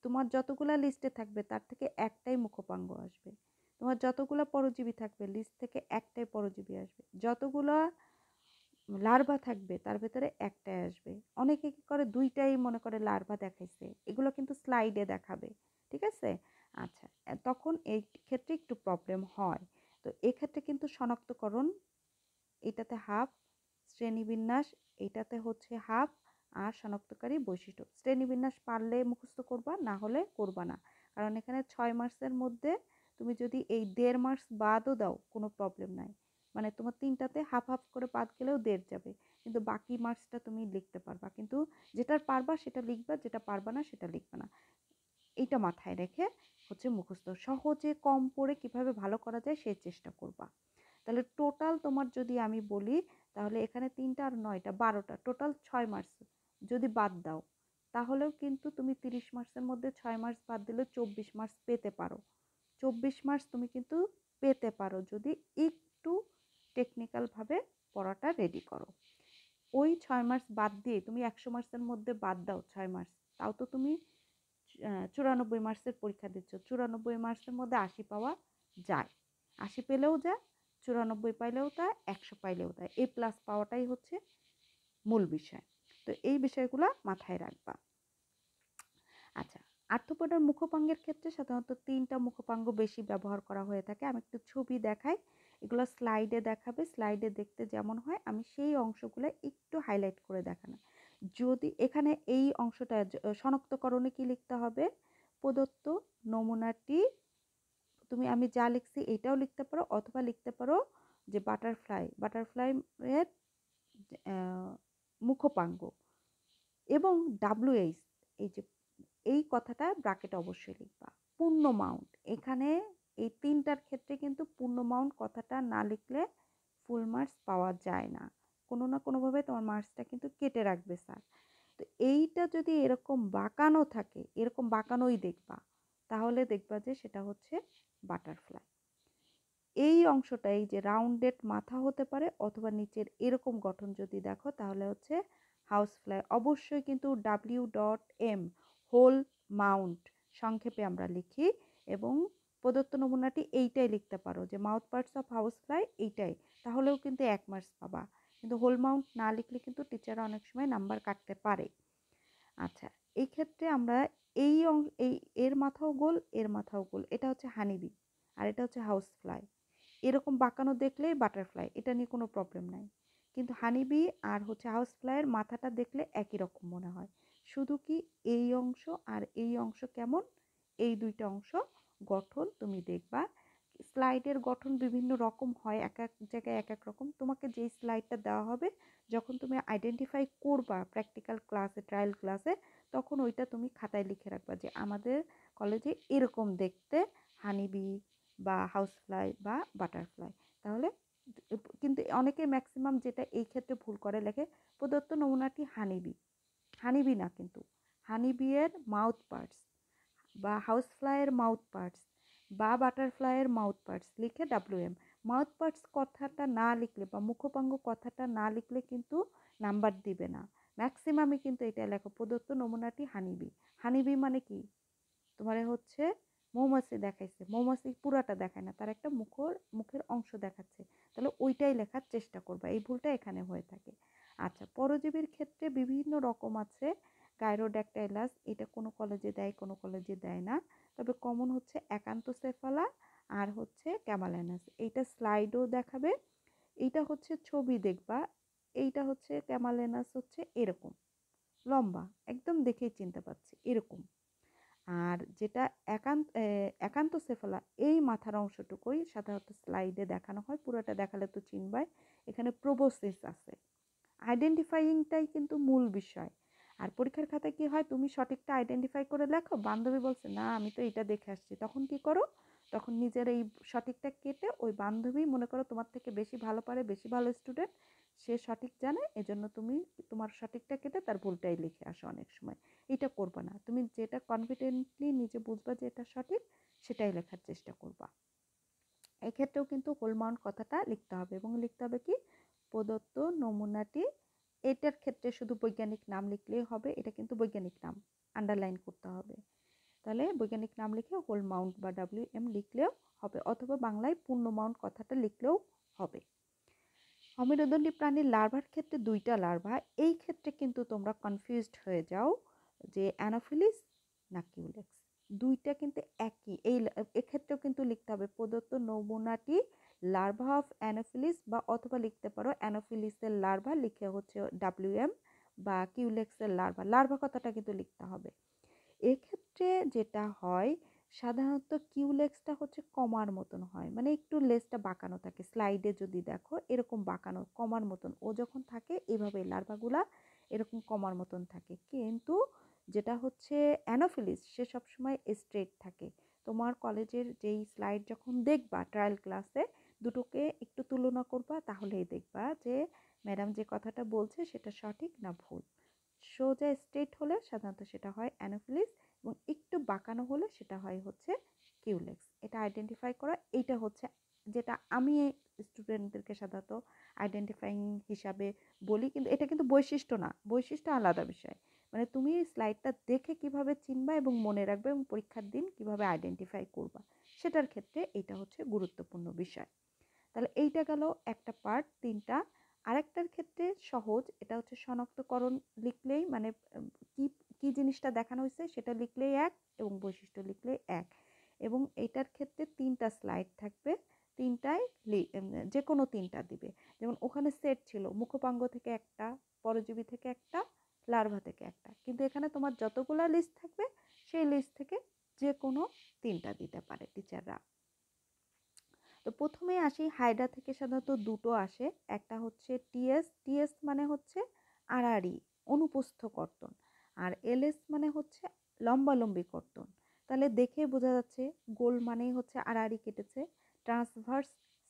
তোমার যতগুলা লিস্টে থাকবে তার থেকে একটাই মুখপাঙ্গ আসবে। তোমার যতগুলা পরজীবী থাকবে লিস্ট থেকে একটাই পরজীবী আসবে। যতগুলা লার্ভা থাকবে তার ভেতরে একটাই আসবে। অনেকে কি করে 2টাই মনে করে লার্ভা দেখাইছে, এগুলো কিন্তু স্লাইডে দেখাবে, ঠিক আছে? আচ্ছা, তখন এই ক্ষেত্রে একটু প্রবলেম হয়। তো এক্ষেত্রে কিন্তু শনাক্তকরণ, এটাতে হাফ, শ্রেণীবিন্যাস এটাতে হচ্ছে হাফ, আর শনাক্তকারী বৈশিষ্ট্য। শ্রেণীবিন্যাস পারলে মুখস্থ করবা, না হলে করবা না, কারণ এখানে 6 মার্কসের মধ্যে তুমি যদি এই 1.5 মার্কস বাদও দাও কোনো প্রবলেম নাই, মানে তোমার 3টাতে হাফ হাফ করে বাদ গেলেও 1.5 যাবে, কিন্তু বাকি মার্কসটা তুমি লিখতে পারবা। কিন্তু যেটা পারবা সেটা লিখবা, যেটা পারবা না সেটা লিখবা না। এইটা মাথায় রেখে হচ্ছে মুখস্থ সহজে কম পড়ে কিভাবে ভালো করা যায় সেই চেষ্টা করবা। তাহলে টোটাল তোমার যদি আমি বলি, তাহলে এখানে 3টা আর 9টা 12টা, টোটাল 6 মার্কস যদি বাদ দাও, তাহলেও কিন্তু তুমি 30 মার্কসের মধ্যে 6 মার্কস বাদ দিলে 24 মার্কস পেতে পারো। 24 মার্কস তুমি কিন্তু পেতে পারো যদি একটু টেকনিক্যালভাবে পড়াটা রেডি করো। ওই 6 মার্কস বাদ দিয়ে তুমি 100 মার্কসের মধ্যে বাদ দাও 6 মার্কস, তাও তো তুমি 94 মার্কসের পরীক্ষা দিচ্ছ। 94 মার্কসের মধ্যে 80 পাওয়া যায়, 80 পেলেও যায়, 94 পাইলেও তা, 100 পাইলেও তা। এ প্লাস পাওয়াটাই হচ্ছে মূল বিষয়। তো এই বিষয়গুলো মাথায় রাখবা। আচ্ছা, আর্থ্রোপোডার মুখপাঙ্গের ক্ষেত্রে সাধারণত 3টা মুখপাঙ্গ বেশি ব্যবহার করা হয়ে থাকে। আমি একটু ছবি দেখাই, এগুলো স্লাইডে দেখাবে, স্লাইডে দেখতে যেমন হয় আমি সেই অংশগুলো একটু হাইলাইট করে দেখানো। যদি এখানে এই অংশটা শনাক্তকরণে কি লিখতে হবে, প্রদত্ত নমুনাটি, তুমি আমি যা লিখছি এটাও লিখতে পারো, অথবা লিখতে পারো যে বাটারফ্লাই এর মুখপাঙ্গ এবং WH, এই যে এই কথাটা ব্র্যাকেট অবশ্যই লিখবা। পূর্ণ মাউন্ট, এখানে এই 3টার ক্ষেত্রে কিন্তু পূর্ণ মাউন্ট কথাটা না লিখলে ফুল মার্কস পাওয়া যায় না, কোনো না কোনোভাবে তোমার মার্কসটা কিন্তু কেটে রাখবে স্যার। তো এইটা যদি এরকম বাঁকানো থাকে, এরকম বাঁকানোই দেখবা, তাহলে দেখবা যে সেটা হচ্ছে বাটারফ্লাই। এই অংশটা, এই যে রাউন্ডেড মাথা হতে পারে অথবা নিচের এরকম গঠন যদি দেখো, তাহলে হচ্ছে হাউস ফ্লাই অবশ্যই কিন্তু W.M হোল মাউন্ট সংক্ষেপে আমরা লিখি এবং প্রদত্ত নমুনাটি এইটাই লিখতে পারো যে mouth parts of house fly এইটাই, তাহলেও কিন্তু 1 মার্কস পাবা। কিন্তু হোল মাউন্ট না লিখলে কিন্তু টিচাররা অনেক সময় নাম্বার কাটতে পারে। আচ্ছা, এই ক্ষেত্রে আমরা এই এর মাথাও গোল, এর মাথাও গোল, এটা হচ্ছে হানিবি আর এটা হচ্ছে হাউস ফ্লাই। এরকম বাঁকানো দেখলেই বাটারফ্লাই, এটা নিয়ে কোনো প্রবলেম নাই। কিন্তু হানিবি আর হচ্ছে হাউস ফ্লাইয়ের মাথাটা দেখলে একই রকম মনে হয়, শুধু কি এই অংশ আর এই অংশ কেমন, এই দুইটা অংশ গঠন তুমি দেখবা। স্লাইডের গঠন বিভিন্ন রকম হয়, এক এক জায়গায় এক এক রকম। তোমাকে যেই স্লাইডটা দেওয়া হবে যখন তুমি আইডেন্টিফাই করবা প্র্যাকটিক্যাল ক্লাসে, ট্রায়াল ক্লাসে, তখন ওইটা তুমি খাতায় লিখে রাখবা যে আমাদের কলেজে এরকম দেখতে হানিবি বা হাউস ফ্লাই বা বাটারফ্লাই। তাহলে কিন্তু অনেকে ম্যাক্সিমাম যেটা এই ক্ষেত্রে ভুল করে লেখে প্রদত্ত নমুনাটি হানিবি, হানিবি না কিন্তু হানিবি এর মাউথ পার্টস বা হাউস ফ্লাইয়ের মাউথ পার্টস বা বাটারফ্লাইয়ের মাউথ পার্টস লিখে WM। মাউথ পার্টস কথাটা না লিখলে বা মুখপাঙ্গ কথাটা না লিখলে কিন্তু নাম্বার দিবে না। ম্যাক্সিমামই কিন্তু এটা লেখো প্রদত্ত নমুনাটি হানিবি। হানিবি মানে কি, তোমার হচ্ছে মৌমাছি দেখাইছে, মৌমাছি পুরাটা দেখায় না, তার একটা মুখের অংশ দেখাচ্ছে, তাহলে ওইটাই লেখার চেষ্টা করবা, এই ভুলটা এখানে হয়ে থাকে। আচ্ছা, পরজীবীর ক্ষেত্রে বিভিন্ন রকম আছে। গাইরোড্যাকটাইলাস, এটা কোনো কলেজে দেয় কোনো কলেজে দেয় না, তবে কমন হচ্ছে একান্তোসেফালা আর হচ্ছে ক্যামালেনাস। এইটা স্লাইডও দেখাবে, এইটা হচ্ছে ছবি দেখবা। এইটা হচ্ছে ক্যামালেনাস, হচ্ছে এরকম লম্বা, একদম দেখেই চিনতে পারছি এরকম। আর যেটা একান্তোসেফালা, এই মাথার অংশটুকুই সাধারণত স্লাইডে দেখানো হয়, পুরোটা দেখালে তো চিনবাই। এখানে প্রোবোসিস আছে, আইডেন্টিফাইংটাই কিন্তু মূল বিষয়। আর পরীক্ষার খাতায় কি হয়, তুমি সঠিকটা আইডেন্টিফাই করে লেখো, বান্ধবী বলছে না আমি তো এটা দেখে আসছি, তখন কি করো, তখন নিজের এই সঠিকটা কেটে ওই বান্ধবী মনে করো তোমার থেকে বেশি ভালো পারে, বেশি ভালো স্টুডেন্ট, সে সঠিক জানে, এজন্য তুমি তোমার সঠিকটা কেটে তার ভুলটাই লিখে আসো অনেক সময়। এটা করবা না, তুমি যেটা কনফিডেন্টলি নিজে বুঝবা যে এটা সঠিক, সেটাই লেখার চেষ্টা করবা। এক্ষেত্রেও কিন্তু হোল মাউন্ট কথাটা লিখতে হবে এবং লিখতে হবে কি প্রদত্ত নমুনাটি। এটার ক্ষেত্রে শুধু বৈজ্ঞানিক নাম লিখলেই হবে, এটা কিন্তু বৈজ্ঞানিক নাম আন্ডারলাইন করতে হবে। তাহলে বৈজ্ঞানিক নাম লিখে হোল মাউন্ট বা WM লিখলেও হবে, অথবা বাংলায় পূর্ণ মাউন্ট কথাটা লিখলেও হবে। অমেরুদণ্ডী প্রাণীর লার্ভার ক্ষেত্রে দুইটা লার্ভা, এই ক্ষেত্রে কিন্তু তোমরা কনফিউজড হয়ে যাও যে অ্যানোফিলিস না কিউলেক্স, দুইটা কিন্তু একই। এক্ষেত্রেও কিন্তু লিখতে হবে প্রদত্ত নমুনাটি লার্ভা অফ অ্যানোফিলিস, বা অথবা লিখতে পারো অ্যানোফিলিসের লার্ভা লিখে হচ্ছে WM, বা কিউলেক্সের লার্ভা, লার্ভা কথাটা কিন্তু লিখতে হবে। এক্ষেত্রে যেটা হয় সাধারণত কিউলেক্সটা হচ্ছে কমার মতন হয়, মানে একটু লেজটা বাঁকানো থাকে, স্লাইডে যদি দেখো এরকম বাঁকানো কমার মতন, ও যখন থাকে এভাবে লার্ভাগুলা এরকম কমার মতন থাকে। কিন্তু যেটা হচ্ছে অ্যানোফিলিস, সে সবসময় স্ট্রেট থাকে। তোমার কলেজের যেই স্লাইড যখন দেখবা ট্রায়াল ক্লাসে, দুটোকে একটু তুলনা করবা, তাহলেই দেখবা যে ম্যাডাম যে কথাটা বলছে সেটা সঠিক না ভুল। সোজা স্ট্রেট হলে সাধারণত সেটা হয় অ্যানোফিলিস, এবং একটু বাঁকানো হলে সেটা হয় হচ্ছে কিউলেক্স। এটা আইডেন্টিফাই করা, এইটা হচ্ছে যেটা আমি স্টুডেন্টদেরকে সাধারণত আইডেন্টিফাইং হিসাবে বলি, কিন্তু এটা কিন্তু বৈশিষ্ট্য না, বৈশিষ্ট্য আলাদা বিষয়। মানে তুমি স্লাইডটা দেখে কিভাবে চিনবা এবং মনে রাখবে এবং পরীক্ষার দিন কিভাবে আইডেন্টিফাই করবা, সেটার ক্ষেত্রে এটা হচ্ছে গুরুত্বপূর্ণ বিষয়। তাহলে এইটা গেল একটা পার্ট, তিনটা। আরেকটার ক্ষেত্রে সহজ, এটা হচ্ছে শনাক্তকরণ লিখলেই, মানে কি কি জিনিসটা দেখানো হয়েছে সেটা লিখলেই এক, এবং বৈশিষ্ট্য লিখলেই এক। এবং এটার ক্ষেত্রে তিনটা স্লাইড থাকবে, তিনটায় যে কোনো তিনটা দিবে। যেমন ওখানে সেট ছিল মুখপাঙ্গ থেকে একটা, পরজীবী থেকে একটা, লার্ভা থেকে একটা, কিন্তু এখানে তোমার যতগুলা লিস্ট থাকবে সেই লিস্ট থেকে যে কোনো তিনটা দিতে পারে টিচাররা। তো প্রথমে আসি, হাইড্রা থেকে সাধারণত দুটো আসে, একটা হচ্ছে টিএস মানে হচ্ছে আড়াআড়ি অনুপস্থ কর্তন, আর এলএস মানে হচ্ছে লম্বালম্বি কর্তন। তাহলে দেখে বোঝা যাচ্ছে গোল মানেই হচ্ছে আড়াআড়ি কেটেছে, ট্রান্সভার্স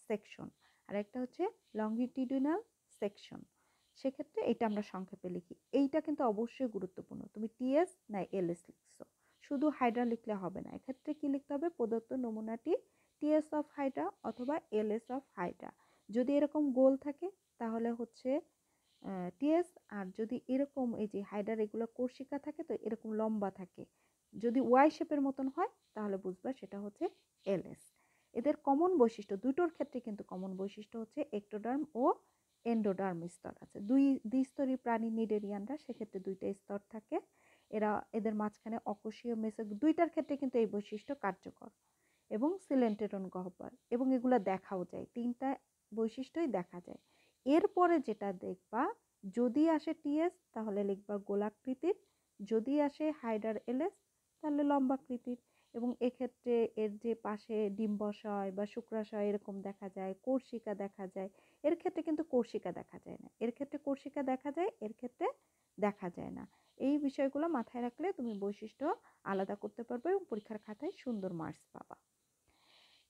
সেকশন, আর একটা হচ্ছে লংগিটিউডিনাল সেকশন। সেক্ষেত্রে এটা আমরা সংক্ষেপে লিখি, এইটা কিন্তু অবশ্যই গুরুত্বপূর্ণ। তুমি টিএস না এলএস লিখছো, শুধু হাইড্রা লিখলে হবে না, এক্ষেত্রে কি লিখতে হবে প্রদত্ত নমুনাটি টিএস অফ হাইড্রা অথবা এলএস অফ হাইড্রা। যদি এরকম গোল থাকে তাহলে হচ্ছে টিএস। আর যদি এরকম এই যে হাইডার এগুলো কোর্সিকা থাকে তো এরকম লম্বা থাকে, যদি ওয়াই শেপের মতন হয় তাহলে বুঝবা সেটা হচ্ছে এলএস। এদের কমন বৈশিষ্ট্য দুটোর ক্ষেত্রে কিন্তু কমন বৈশিষ্ট্য হচ্ছে এক্টোডার্ম ও এন্ডোডার্ম স্তর আছে। দ্বিস্তরী প্রাণী নিডেরিয়ানরা, সেক্ষেত্রে দুইটা স্তর থাকে। এদের মাঝখানে অকোষীয় মেসো, দুইটার ক্ষেত্রে কিন্তু এই বৈশিষ্ট্য কার্যকর। এবং সিলেন্টেরন গহ্বর, এবং এগুলো দেখাও যায়, তিনটা বৈশিষ্ট্যই দেখা যায়। এরপরে যেটা দেখবা, যদি আসে টিএস তাহলে লিখবা গোলাকৃতির, যদি আসে হাইডার এলএস তাহলে লম্বাকৃতির। এবং এক্ষেত্রে এর যে পাশে ডিম্বাশয় বা শুক্রাশয় এরকম দেখা যায়, কোর্সিকা দেখা যায়। এর ক্ষেত্রে কিন্তু কোর্সিকা দেখা যায় না, এর ক্ষেত্রে কোর্সিকা দেখা যায়, এর ক্ষেত্রে দেখা যায় না। এই বিষয়গুলো মাথায় রাখলে তুমি বৈশিষ্ট্য আলাদা করতে পারবে এবং পরীক্ষার খাতায় সুন্দর মার্কস পাবা।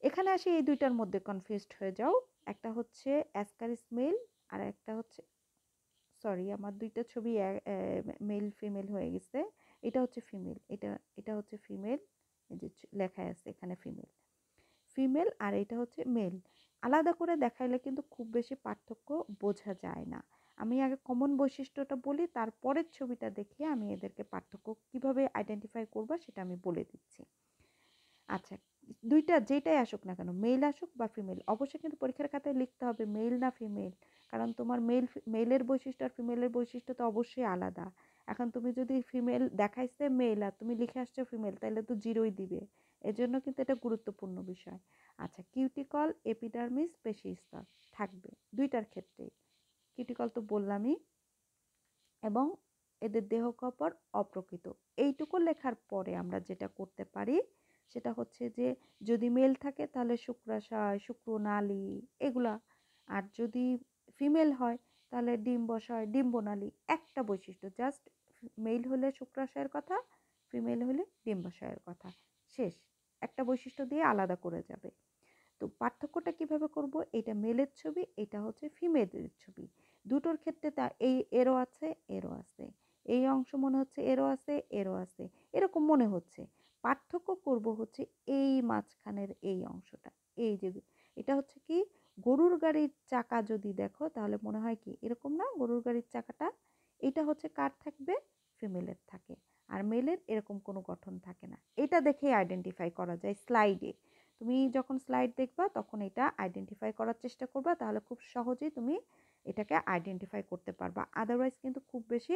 এখানে আসে এই দুইটার মধ্যে কনফিউজড হয়ে যাও। একটা হচ্ছে অ্যাসকারিস মেল, আর একটা হচ্ছে, সরি আমার দুইটা ছবি মেল ফিমেল হয়ে গেছে। এটা হচ্ছে ফিমেল, এটা হচ্ছে ফিমেল, এই যে লেখা আছে এখানে ফিমেল ফিমেল, আর এটা হচ্ছে মেল। আলাদা করে দেখাইলে কিন্তু খুব বেশি পার্থক্য বোঝা যায় না। আমি আগে কমন বৈশিষ্ট্যটা বলি, তারপরের ছবিটা দেখিয়ে আমি এদেরকে পার্থক্য কিভাবে আইডেন্টিফাই করবা সেটা আমি বলে দিচ্ছি। আচ্ছা, দুইটা যেটাই আসুক না কেন, মেল আসুক বা ফিমেল, অবশ্যই কিন্তু পরীক্ষার খাতায় লিখতে হবে মেল না ফিমেল। কারণ তোমার মেলের বৈশিষ্ট্য আর ফিমেলের বৈশিষ্ট্য তো অবশ্যই আলাদা। এখন তুমি যদি ফিমেল দেখাইছে মেল আর তুমি লিখে আসছো ফিমেল, তাহলে তো জিরোই দিবে। এজন্য কিন্তু এটা গুরুত্বপূর্ণ বিষয়। আচ্ছা, কিউটিকল, এপিডার্মিস, পেশি স্তর থাকবে দুইটার ক্ষেত্রেই। কিউটিকল তো বললামই, এবং এদের দেহ গহ্বর অপ্রকৃত। এইটুকু লেখার পরে আমরা যেটা করতে পারি সেটা হচ্ছে যে যদি মেল থাকে তাহলে শুক্রাশয়, শুক্রনালী এগুলা, আর যদি ফিমেল হয় তাহলে ডিম্বাশয়, ডিম্বনালী। একটা বৈশিষ্ট্য জাস্ট, মেল হলে শুক্রাশয়ের কথা, ফিমেল হলে ডিম্বাশয়ের কথা, শেষ। একটা বৈশিষ্ট্য দিয়ে আলাদা করে যাবে। তো পার্থক্যটা কিভাবে করব, এটা মেলের ছবি, এটা হচ্ছে ফিমেলের ছবি। দুটোর ক্ষেত্রে তা এই এরো আছে, এরো আছে, এই অংশ মনে হচ্ছে এরো আছে, এরো আছে, এরকম মনে হচ্ছে। পার্থক্য করব হচ্ছে এই মাঝখানের এই অংশটা। এই যে এটা হচ্ছে কি, গরুর গাড়ির চাকা যদি দেখো তাহলে মনে হয় কি এরকম না, গরুর গাড়ির চাকাটা, এটা হচ্ছে কার থাকবে, ফিমেলের থাকে। আর মেলের এরকম কোনো গঠন থাকে না। এটা দেখেই আইডেন্টিফাই করা যায় স্লাইডে। তুমি যখন স্লাইড দেখবা তখন এটা আইডেন্টিফাই করার চেষ্টা করবা, তাহলে খুব সহজেই তুমি এটাকে আইডেন্টিফাই করতে পারবা। আদারওয়াইজ কিন্তু খুব বেশি,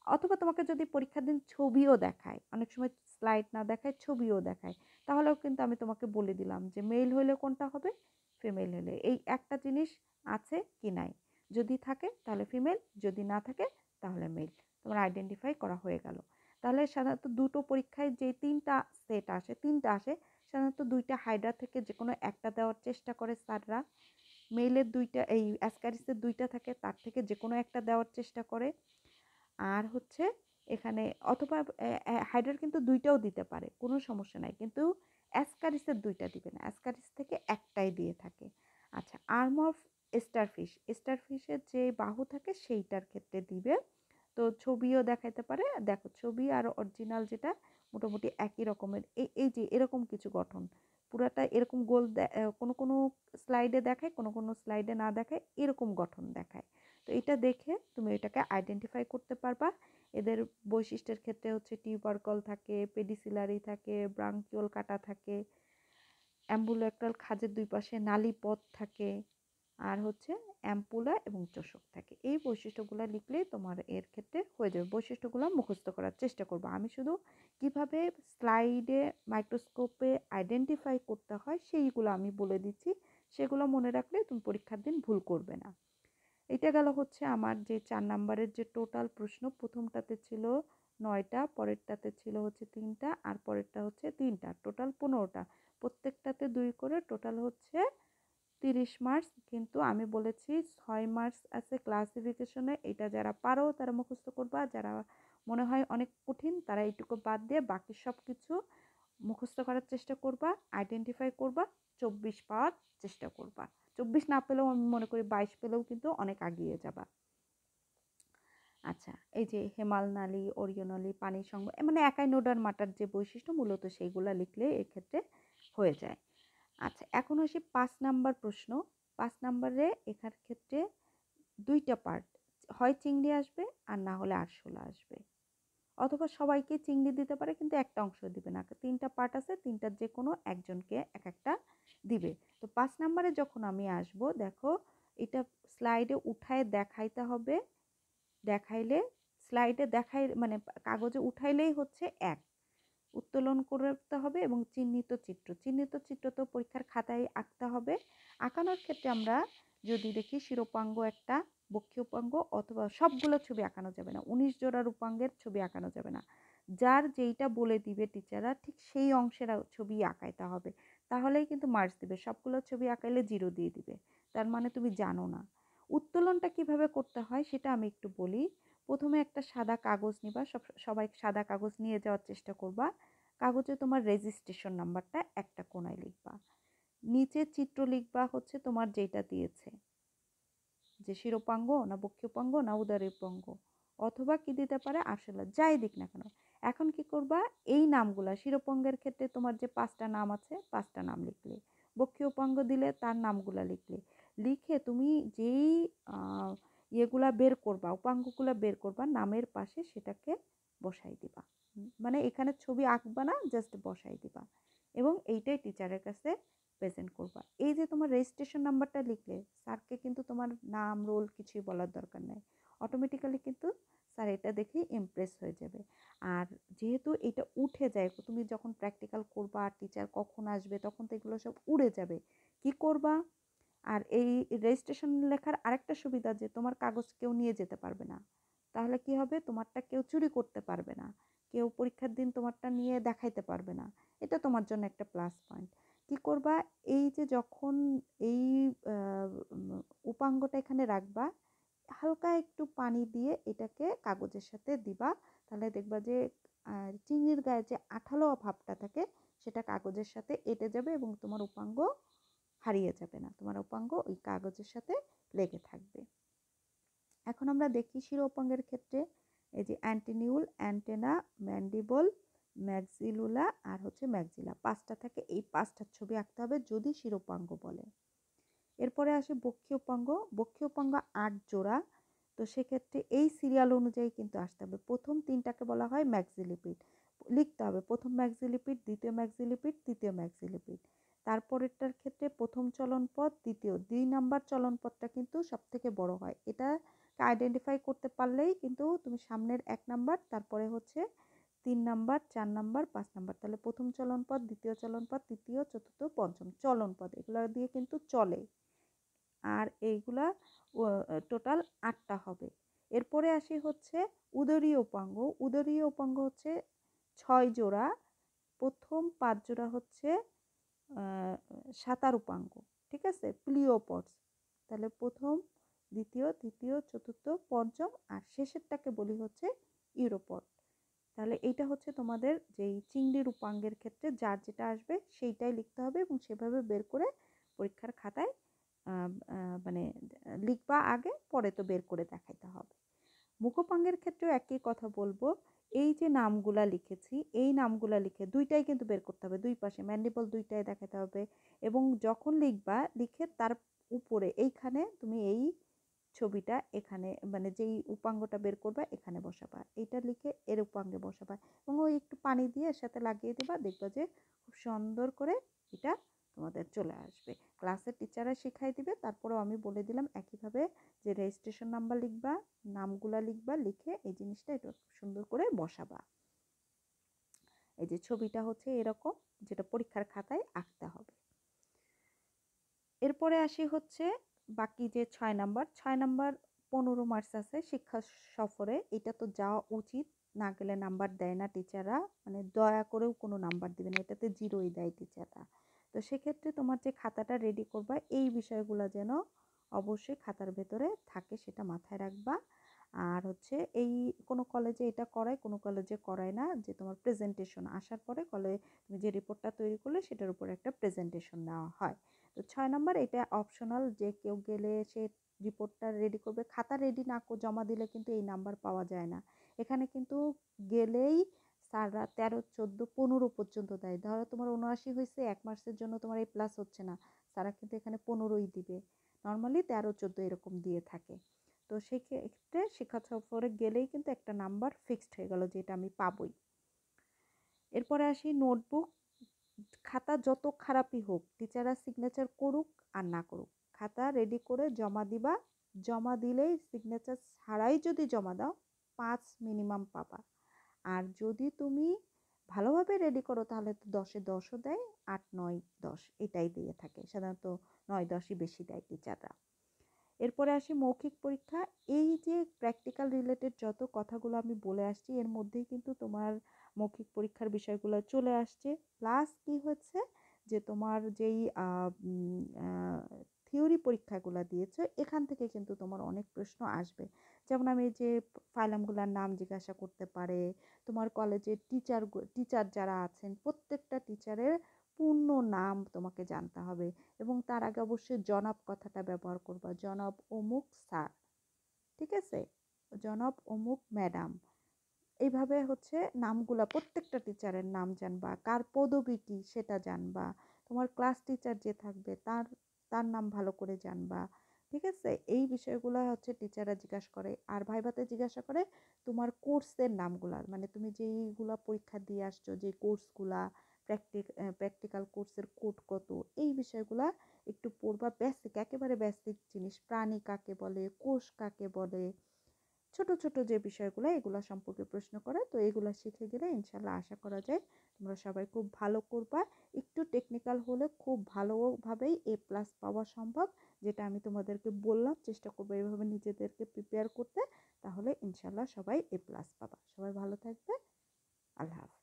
অথবা তোমাকে যদি পরীক্ষার দিন ছবিও দেখায়, অনেক সময় স্লাইড না দেখায় ছবিও দেখায়, তাহলেও কিন্তু আমি তোমাকে বলে দিলাম যে মেল হলে কোনটা হবে, ফিমেল হলে। এই একটা জিনিস আছে কি নাই, যদি থাকে তাহলে ফিমেল, যদি না থাকে তাহলে মেল। তোমার আইডেন্টিফাই করা হয়ে গেল। তাহলে সাধারণত দুটো পরীক্ষায় যে তিনটা সেট আসে, তিনটা আসে, সাধারণত দুইটা হাইড্রা থেকে যে কোনো একটা দেওয়ার চেষ্টা করে স্যাররা। মেইলের দুইটা, এই অ্যাসকারিসের দুইটা থাকে, তার থেকে যে কোনো একটা দেওয়ার চেষ্টা করে। আর হচ্ছে এখানে অথবা হাইড্রার কিন্তু দুইটাও দিতে পারে, কোনো সমস্যা নাই, কিন্তু অ্যাসকারিসের দুইটা দিবে না, অ্যাসকারিস থেকে একটাই দিয়ে থাকে। আচ্ছা, আর্ম অফ স্টারফিশ, স্টারফিশের যে বাহু থাকে সেইটার ক্ষেত্রে দিবে। তো ছবিও দেখাইতে পারে, দেখো ছবি আর অরিজিনাল যেটা মোটামুটি একই রকমের। এই যে এরকম কিছু গঠন, পুরাটা এরকম গোল, কোনো কোনো স্লাইডে দেখায়, কোনো কোনো স্লাইডে না দেখায়, এরকম গঠন দেখায়। তো এটা দেখে তুমি এটাকে আইডেন্টিফাই করতে পারবা। এদের বৈশিষ্ট্যের ক্ষেত্রে হচ্ছে টিউবারকল থাকে, পেডিসিলারি থাকে, ব্রাঙ্কিওল কাটা থাকে, অ্যাম্বুলেক্রাল খাঁজের দুই পাশে নালী পথ থাকে, আর হচ্ছে অ্যাম্পুলা এবং চোষক থাকে। এই বৈশিষ্ট্যগুলো লিখলেই তোমার এর ক্ষেত্রে হয়ে যাবে। বৈশিষ্ট্যগুলো মুখস্থ করার চেষ্টা করবো। আমি শুধু কিভাবে স্লাইডে মাইক্রোস্কোপে আইডেন্টিফাই করতে হয় সেইগুলো আমি বলে দিচ্ছি, সেগুলো মনে রাখলে তুমি পরীক্ষার দিন ভুল করবে না। এটা গেল হচ্ছে আমার যে 4 নাম্বারের যে টোটাল প্রশ্ন। প্রথমটাতে ছিল 9টা, পরেরটাতে ছিল হচ্ছে 3টা, আর পরেরটা হচ্ছে 3টা, টোটাল 15টা। প্রত্যেকটাতে 2 করে, টোটাল হচ্ছে 30 মার্কস। কিন্তু আমি বলেছি 6 মার্কস আছে ক্লাসিফিকেশনে। এটা যারা পারো তারা মুখস্থ করবা, যারা মনে হয় অনেক কঠিন তারা এইটুকু বাদ দিয়ে বাকি সব কিছু মুখস্থ করার চেষ্টা করবা, আইডেন্টিফাই করবা, 24 পাওয়ার চেষ্টা করবা। 24 না পেলেও আমি মনে করি 22 পেলেও কিন্তু অনেক আগিয়ে যাবা। আচ্ছা, এই যে হেমাল নালী, ওরিও নালী, পানির সঙ্গ, মানে একাই নোডার মাটার যে বৈশিষ্ট্য মূলত সেইগুলা লিখলে এক্ষেত্রে হয়ে যায়। আচ্ছা, এখন আসি 5 নাম্বার প্রশ্ন। 5 নাম্বারে এখার ক্ষেত্রে দুইটা পার্ট হয় চিংড়ি আসবে আর না হলে আরশোলা আসবে, অথবা সবাইকে চিংড়ি দিতে পারে কিন্তু একটা অংশ দিবে না, 3টা পার্ট আছে, 3টার যে কোনো একজনকে এক একটা দিবে। তো 5 নাম্বারে যখন আমি আসব, দেখো এটা স্লাইডে উঠায় দেখাইতে হবে, দেখাইলে স্লাইডে দেখাই মানে কাগজে উঠাইলেই হচ্ছে 1 উত্তোলন করতে হবে, এবং চিহ্নিত চিত্র তো পরীক্ষার খাতায় আঁকতে হবে। আঁকানোর ক্ষেত্রে আমরা যদি দেখি শিরোপাঙ্গ একটা, বক্ষীয় উপাঙ্গ, অথবা সবগুলো ছবি আঁকানো যাবে না, 19 জোড়া রূপাঙ্গের ছবি আঁকানো যাবে না, যার যেইটা বলে দিবে টিচাররা ঠিক সেই অংশের ছবি আঁকাইতে হবে, তাহলেই কিন্তু মার্কস দিবে। সবগুলো ছবি আঁকাইলে 0 দিয়ে দিবে, তার মানে তুমি জানো না। উত্তোলনটা কিভাবে করতে হয় সেটা আমি একটু বলি। প্রথমে একটা সাদা কাগজ নিবা, সবাই সাদা কাগজ নিয়ে যাওয়ার চেষ্টা করবা। কাগজে তোমার রেজিস্ট্রেশন নাম্বারটা একটা কোণায় লিখবা, নিচে চিত্র লিখবা হচ্ছে তোমার যেটা দিয়েছে, যে শিরোপাঙ্গ না বক্ষীয়পাঙ্গ না উদরীপাঙ্গ, অথবা কি দিতে পারে আরশোলা, যাই দিক না কেন। এখন কি করবা, এই নামগুলা শিরোপাঙ্গের ক্ষেত্রে তোমার যে 5টা নাম আছে 5টা নাম লিখলে, বক্ষীয়পাঙ্গ দিলে তার নামগুলা লিখলে, লিখে তুমি যেই ইয়েগুলা বের করবা, উপাঙ্গগুলা বের করবা, নামের পাশে সেটাকে বসাই দিবা। মানে এখানে ছবি আঁকবা না, জাস্ট বসাই দিবা, এবং এইটাই টিচারের কাছে প্রেজেন্ট করবা। এই যে তোমার রেজিস্ট্রেশন নাম্বারটা লিখলে, স্যারকে কিন্তু তোমার নাম রোল কিছুই বলার দরকার নেই, অটোমেটিক্যালি কিন্তু স্যার এটা দেখে ইমপ্রেস হয়ে যাবে। আর যেহেতু এটা উঠে যায়, তুমি যখন প্র্যাকটিক্যাল করবা, টিচার কখন আসবে তখন তো এগুলো সব উড়ে যাবে, কি করবা। আর এই রেজিস্ট্রেশন লেখার আরেকটা সুবিধা, যে তোমার কাগজ কেউ নিয়ে যেতে পারবে না, তাহলে কি হবে, তোমারটা কেউ চুরি করতে পারবে না, কেউ পরীক্ষার দিন তোমারটা নিয়ে দেখাইতে পারবে না, এটা তোমার জন্য একটা প্লাস পয়েন্ট। কি করবা, এই যে যখন এই উপাঙ্গটা এখানে রাখবা, হালকা একটু পানি দিয়ে এটাকে কাগজের সাথে দিবা, তাহলে দেখবা যে চিনির গায়ে যে আঠালো ভাবটা থাকে সেটা কাগজের সাথে এঁটে যাবে, এবং তোমার উপাঙ্গ হারিয়ে যাবে না, তোমার উপাঙ্গ ওই কাগজের সাথে লেগে থাকবে। এখন আমরা দেখি শিরো উপাঙ্গের ক্ষেত্রে, এই যে অ্যান্টিনিউল, অ্যান্টেনা, ম্যান্ডিবল, ম্যাক্সিলুলা আর হচ্ছে ম্যাক্সিলা, 5টা থাকে, এই 5টার ছবি আঁকতে হবে যদি শিরোপাঙ্গ বলে। এরপরে আসে বক্ষীয় উপাঙ্গ, বক্ষীয় উপাঙ্গ 8 জোড়া, তো সেক্ষেত্রে এই সিরিয়াল অনুযায়ী কিন্তু আসতে হবে। প্রথম 3টাকে বলা হয় ম্যাক্সিলিপিড, লিখতে হবে প্রথম ম্যাক্সিলিপিড, দ্বিতীয় ম্যাক্সিলিপিড, তৃতীয় ম্যাক্সিলিপিড। তারপরেরটার ক্ষেত্রে প্রথম চলনপথ, দ্বিতীয় 2 নাম্বার চলনপথটা কিন্তু সব থেকে বড় হয়, এটা আইডেন্টিফাই করতে পারলেই কিন্তু তুমি সামনের 1 নাম্বার, তারপরে হচ্ছে 3 নাম্বার, 4 নাম্বার, 5 নাম্বার, তাহলে প্রথম চলনপথ, দ্বিতীয় চলনপথ, তৃতীয়, চতুর্থ, পঞ্চম চলনপথ, এগুলো দিয়ে কিন্তু চলে। আর এইগুলা টোটাল 8টা হবে। এরপরে আসি হচ্ছে উদরীয় উপাঙ্গ, উদরীয় উপাঙ্গ হচ্ছে 6 জোড়া, প্রথম 5 জোড়া হচ্ছে সাঁতার উপাঙ্গ, ঠিক আছে, প্লিওপডস, তাহলে প্রথম, দ্বিতীয়, তৃতীয়, চতুর্থ, পঞ্চম, আর শেষেরটাকে বলি হচ্ছে ইউরোপড। তাহলে এইটা হচ্ছে তোমাদের যেই চিংড়ির উপাঙ্গের ক্ষেত্রে যার যেটা আসবে সেইটাই লিখতে হবে, এবং সেভাবে বের করে পরীক্ষার খাতায় মানে লিখবা আগে, পরে তো বের করে দেখাইতে হবে। মুখোপাঙ্গের ক্ষেত্রেও একই কথা বলবো, এই যে নামগুলা লিখেছি এই নামগুলা লিখে দুইটাই কিন্তু বের করতে হবে, দুই পাশে ম্যান্ডিবল দুইটাই দেখাতে হবে, এবং যখন লিখবা লিখে তার উপরে এইখানে তুমি এই ছবিটা এখানে মানে যেই উপাঙ্গটা বের করবা এখানে বসাবা, এইটা লিখে এর উপাঙ্গে বসাবা, এবং ওই একটু পানি দিয়ে এর সাথে লাগিয়ে দিবা, দেখবা যে খুব সুন্দর করে এটা তোমাদের চলে আসবে। ক্লাসের টিচাররা শিখাই দিবে, তারপরেও আমি বলে দিলাম একইভাবে যে রেজিস্ট্রেশন নাম্বার লিখবা, নামগুলা লিখবা, লিখে এই জিনিসটা একটু সুন্দর করে বসাবা। এই যে ছবিটা হচ্ছে এরকম, যেটা পরীক্ষার খাতায় আঁকতে হবে। এরপরে আসি হচ্ছে বাকি যে 6 নাম্বার, 6 নাম্বার 15 মার্কস আছে শিক্ষা সফরে, এটা তো যাওয়া উচিত, না গেলে নাম্বার দেয় না টিচাররা, মানে দয়া করেও কোনো নাম্বার দিবে না, এটাতে 0ই দেয় টিচাররা। তো সেক্ষেত্রে তোমার যে খাতাটা রেডি করবা এই বিষয়গুলো যেন অবশ্যই খাতার ভেতরে থাকে, সেটা মাথায় রাখবা। আর হচ্ছে এই কোনো কলেজে এটা করায়, কোনো কলেজে করায় না, যে তোমার প্রেজেন্টেশন আসার পরে তুমি যে রিপোর্টটা তৈরি করলে সেটার উপর একটা প্রেজেন্টেশন নেওয়া হয়। তো 6 নাম্বার এটা অপশনাল, যে কেউ গেলে সে রিপোর্টটা রেডি করবে, খাতা রেডি না জমা দিলে কিন্তু এই নাম্বার পাওয়া যায় না। এখানে কিন্তু গেলেই স্যাররা 13, 14, 15 পর্যন্ত দেয়, ধরো তোমার 79 হয়েছে, 1 মার্কসের জন্য তোমার এই প্লাস হচ্ছে না, স্যাররা কিন্তু এখানে 15ই দিবে, নর্মালি 13, 14 এরকম দিয়ে থাকে। তো তো সেই ক্ষেত্রে শিক্ষা সফরে গেলেই কিন্তু একটা নাম্বার ফিক্সড হয়ে গেল যে এটা আমি পাবই। এরপরে আসি নোটবুক। খাতা যত খারাপই হোক, টিচাররা সিগনেচার করুক আর না করুক, খাতা রেডি করে জমা দিবা। জমা দিলেই সিগনেচার ছাড়াই যদি জমা দাও 5 মিনিমাম পাবা। আর যদি তুমি ভালোভাবে রেডি করো তাহলে তো 10-এ 10ও দেয়, 8, 9, 10 এটাই দিয়ে থাকে সাধারণত। 9, 10ই বেশি দেয় টিচাররা। এরপরে আসি মৌখিক পরীক্ষা। এই যে প্র্যাকটিক্যাল রিলেটেড যত কথাগুলো আমি বলে আসছি এর মধ্যেই কিন্তু তোমার মৌখিক পরীক্ষার বিষয়গুলো চলে আসছে। প্লাস কি হচ্ছে যে তোমার যেই থিওরি পরীক্ষাগুলো দিয়েছো এখান থেকে কিন্তু তোমার অনেক প্রশ্ন আসবে। যেমন আমি যে ফাইলামগুলোর নাম জিজ্ঞাসা করতে পারে, তোমার কলেজের টিচার যারা আছেন প্রত্যেকটা টিচারের পূর্ণ নাম তোমাকে জানতে হবে। এবং তার আগে অবশ্যই জনাব কথাটা ব্যবহার করবা, জনাব অমুক স্যার, ঠিক আছে, জনাব অমুক ম্যাডাম। এইভাবে হচ্ছে নামগুলা প্রত্যেকটা টিচারের নাম জানবা, কার পদবি কি সেটা জানবা, তোমার ক্লাস টিচার যে থাকবে তার তার নাম ভালো করে জানবা, ঠিক আছে। এই বিষয়গুলো হচ্ছে টিচাররা জিজ্ঞাসা করে। আর ভাইভাতে জিজ্ঞাসা করে তোমার কোর্সের নামগুলা, মানে তুমি যেইগুলা পরীক্ষা দিয়ে আসছো যে কোর্সগুলা, প্র্যাকটিক্যাল কোর্সের কোড কত, এই বিষয়গুলা একটু পড়বা। বেসিক, একেবারে বেসিক জিনিস, প্রাণী কাকে বলে, কোষ কাকে বলে, ছোট ছোট যে বিষয়গুলো এগুলো সম্পর্কে প্রশ্ন করে। তো এগুলো শিখে গেলে ইনশাল্লাহ আশা করা যায় তোমরা সবাই খুব ভালো করবা। একটু টেকনিক্যাল হলে খুব ভালোভাবেই A+ পাওয়া সম্ভব। যেটা আমি তোমাদেরকে বললাম, চেষ্টা করবো এইভাবে নিজেদেরকে প্রিপেয়ার করতে, তাহলে ইনশাল্লাহ সবাই A+ পাবা। সবাই ভালো থাকবে। আল্লাহ হাফেজ।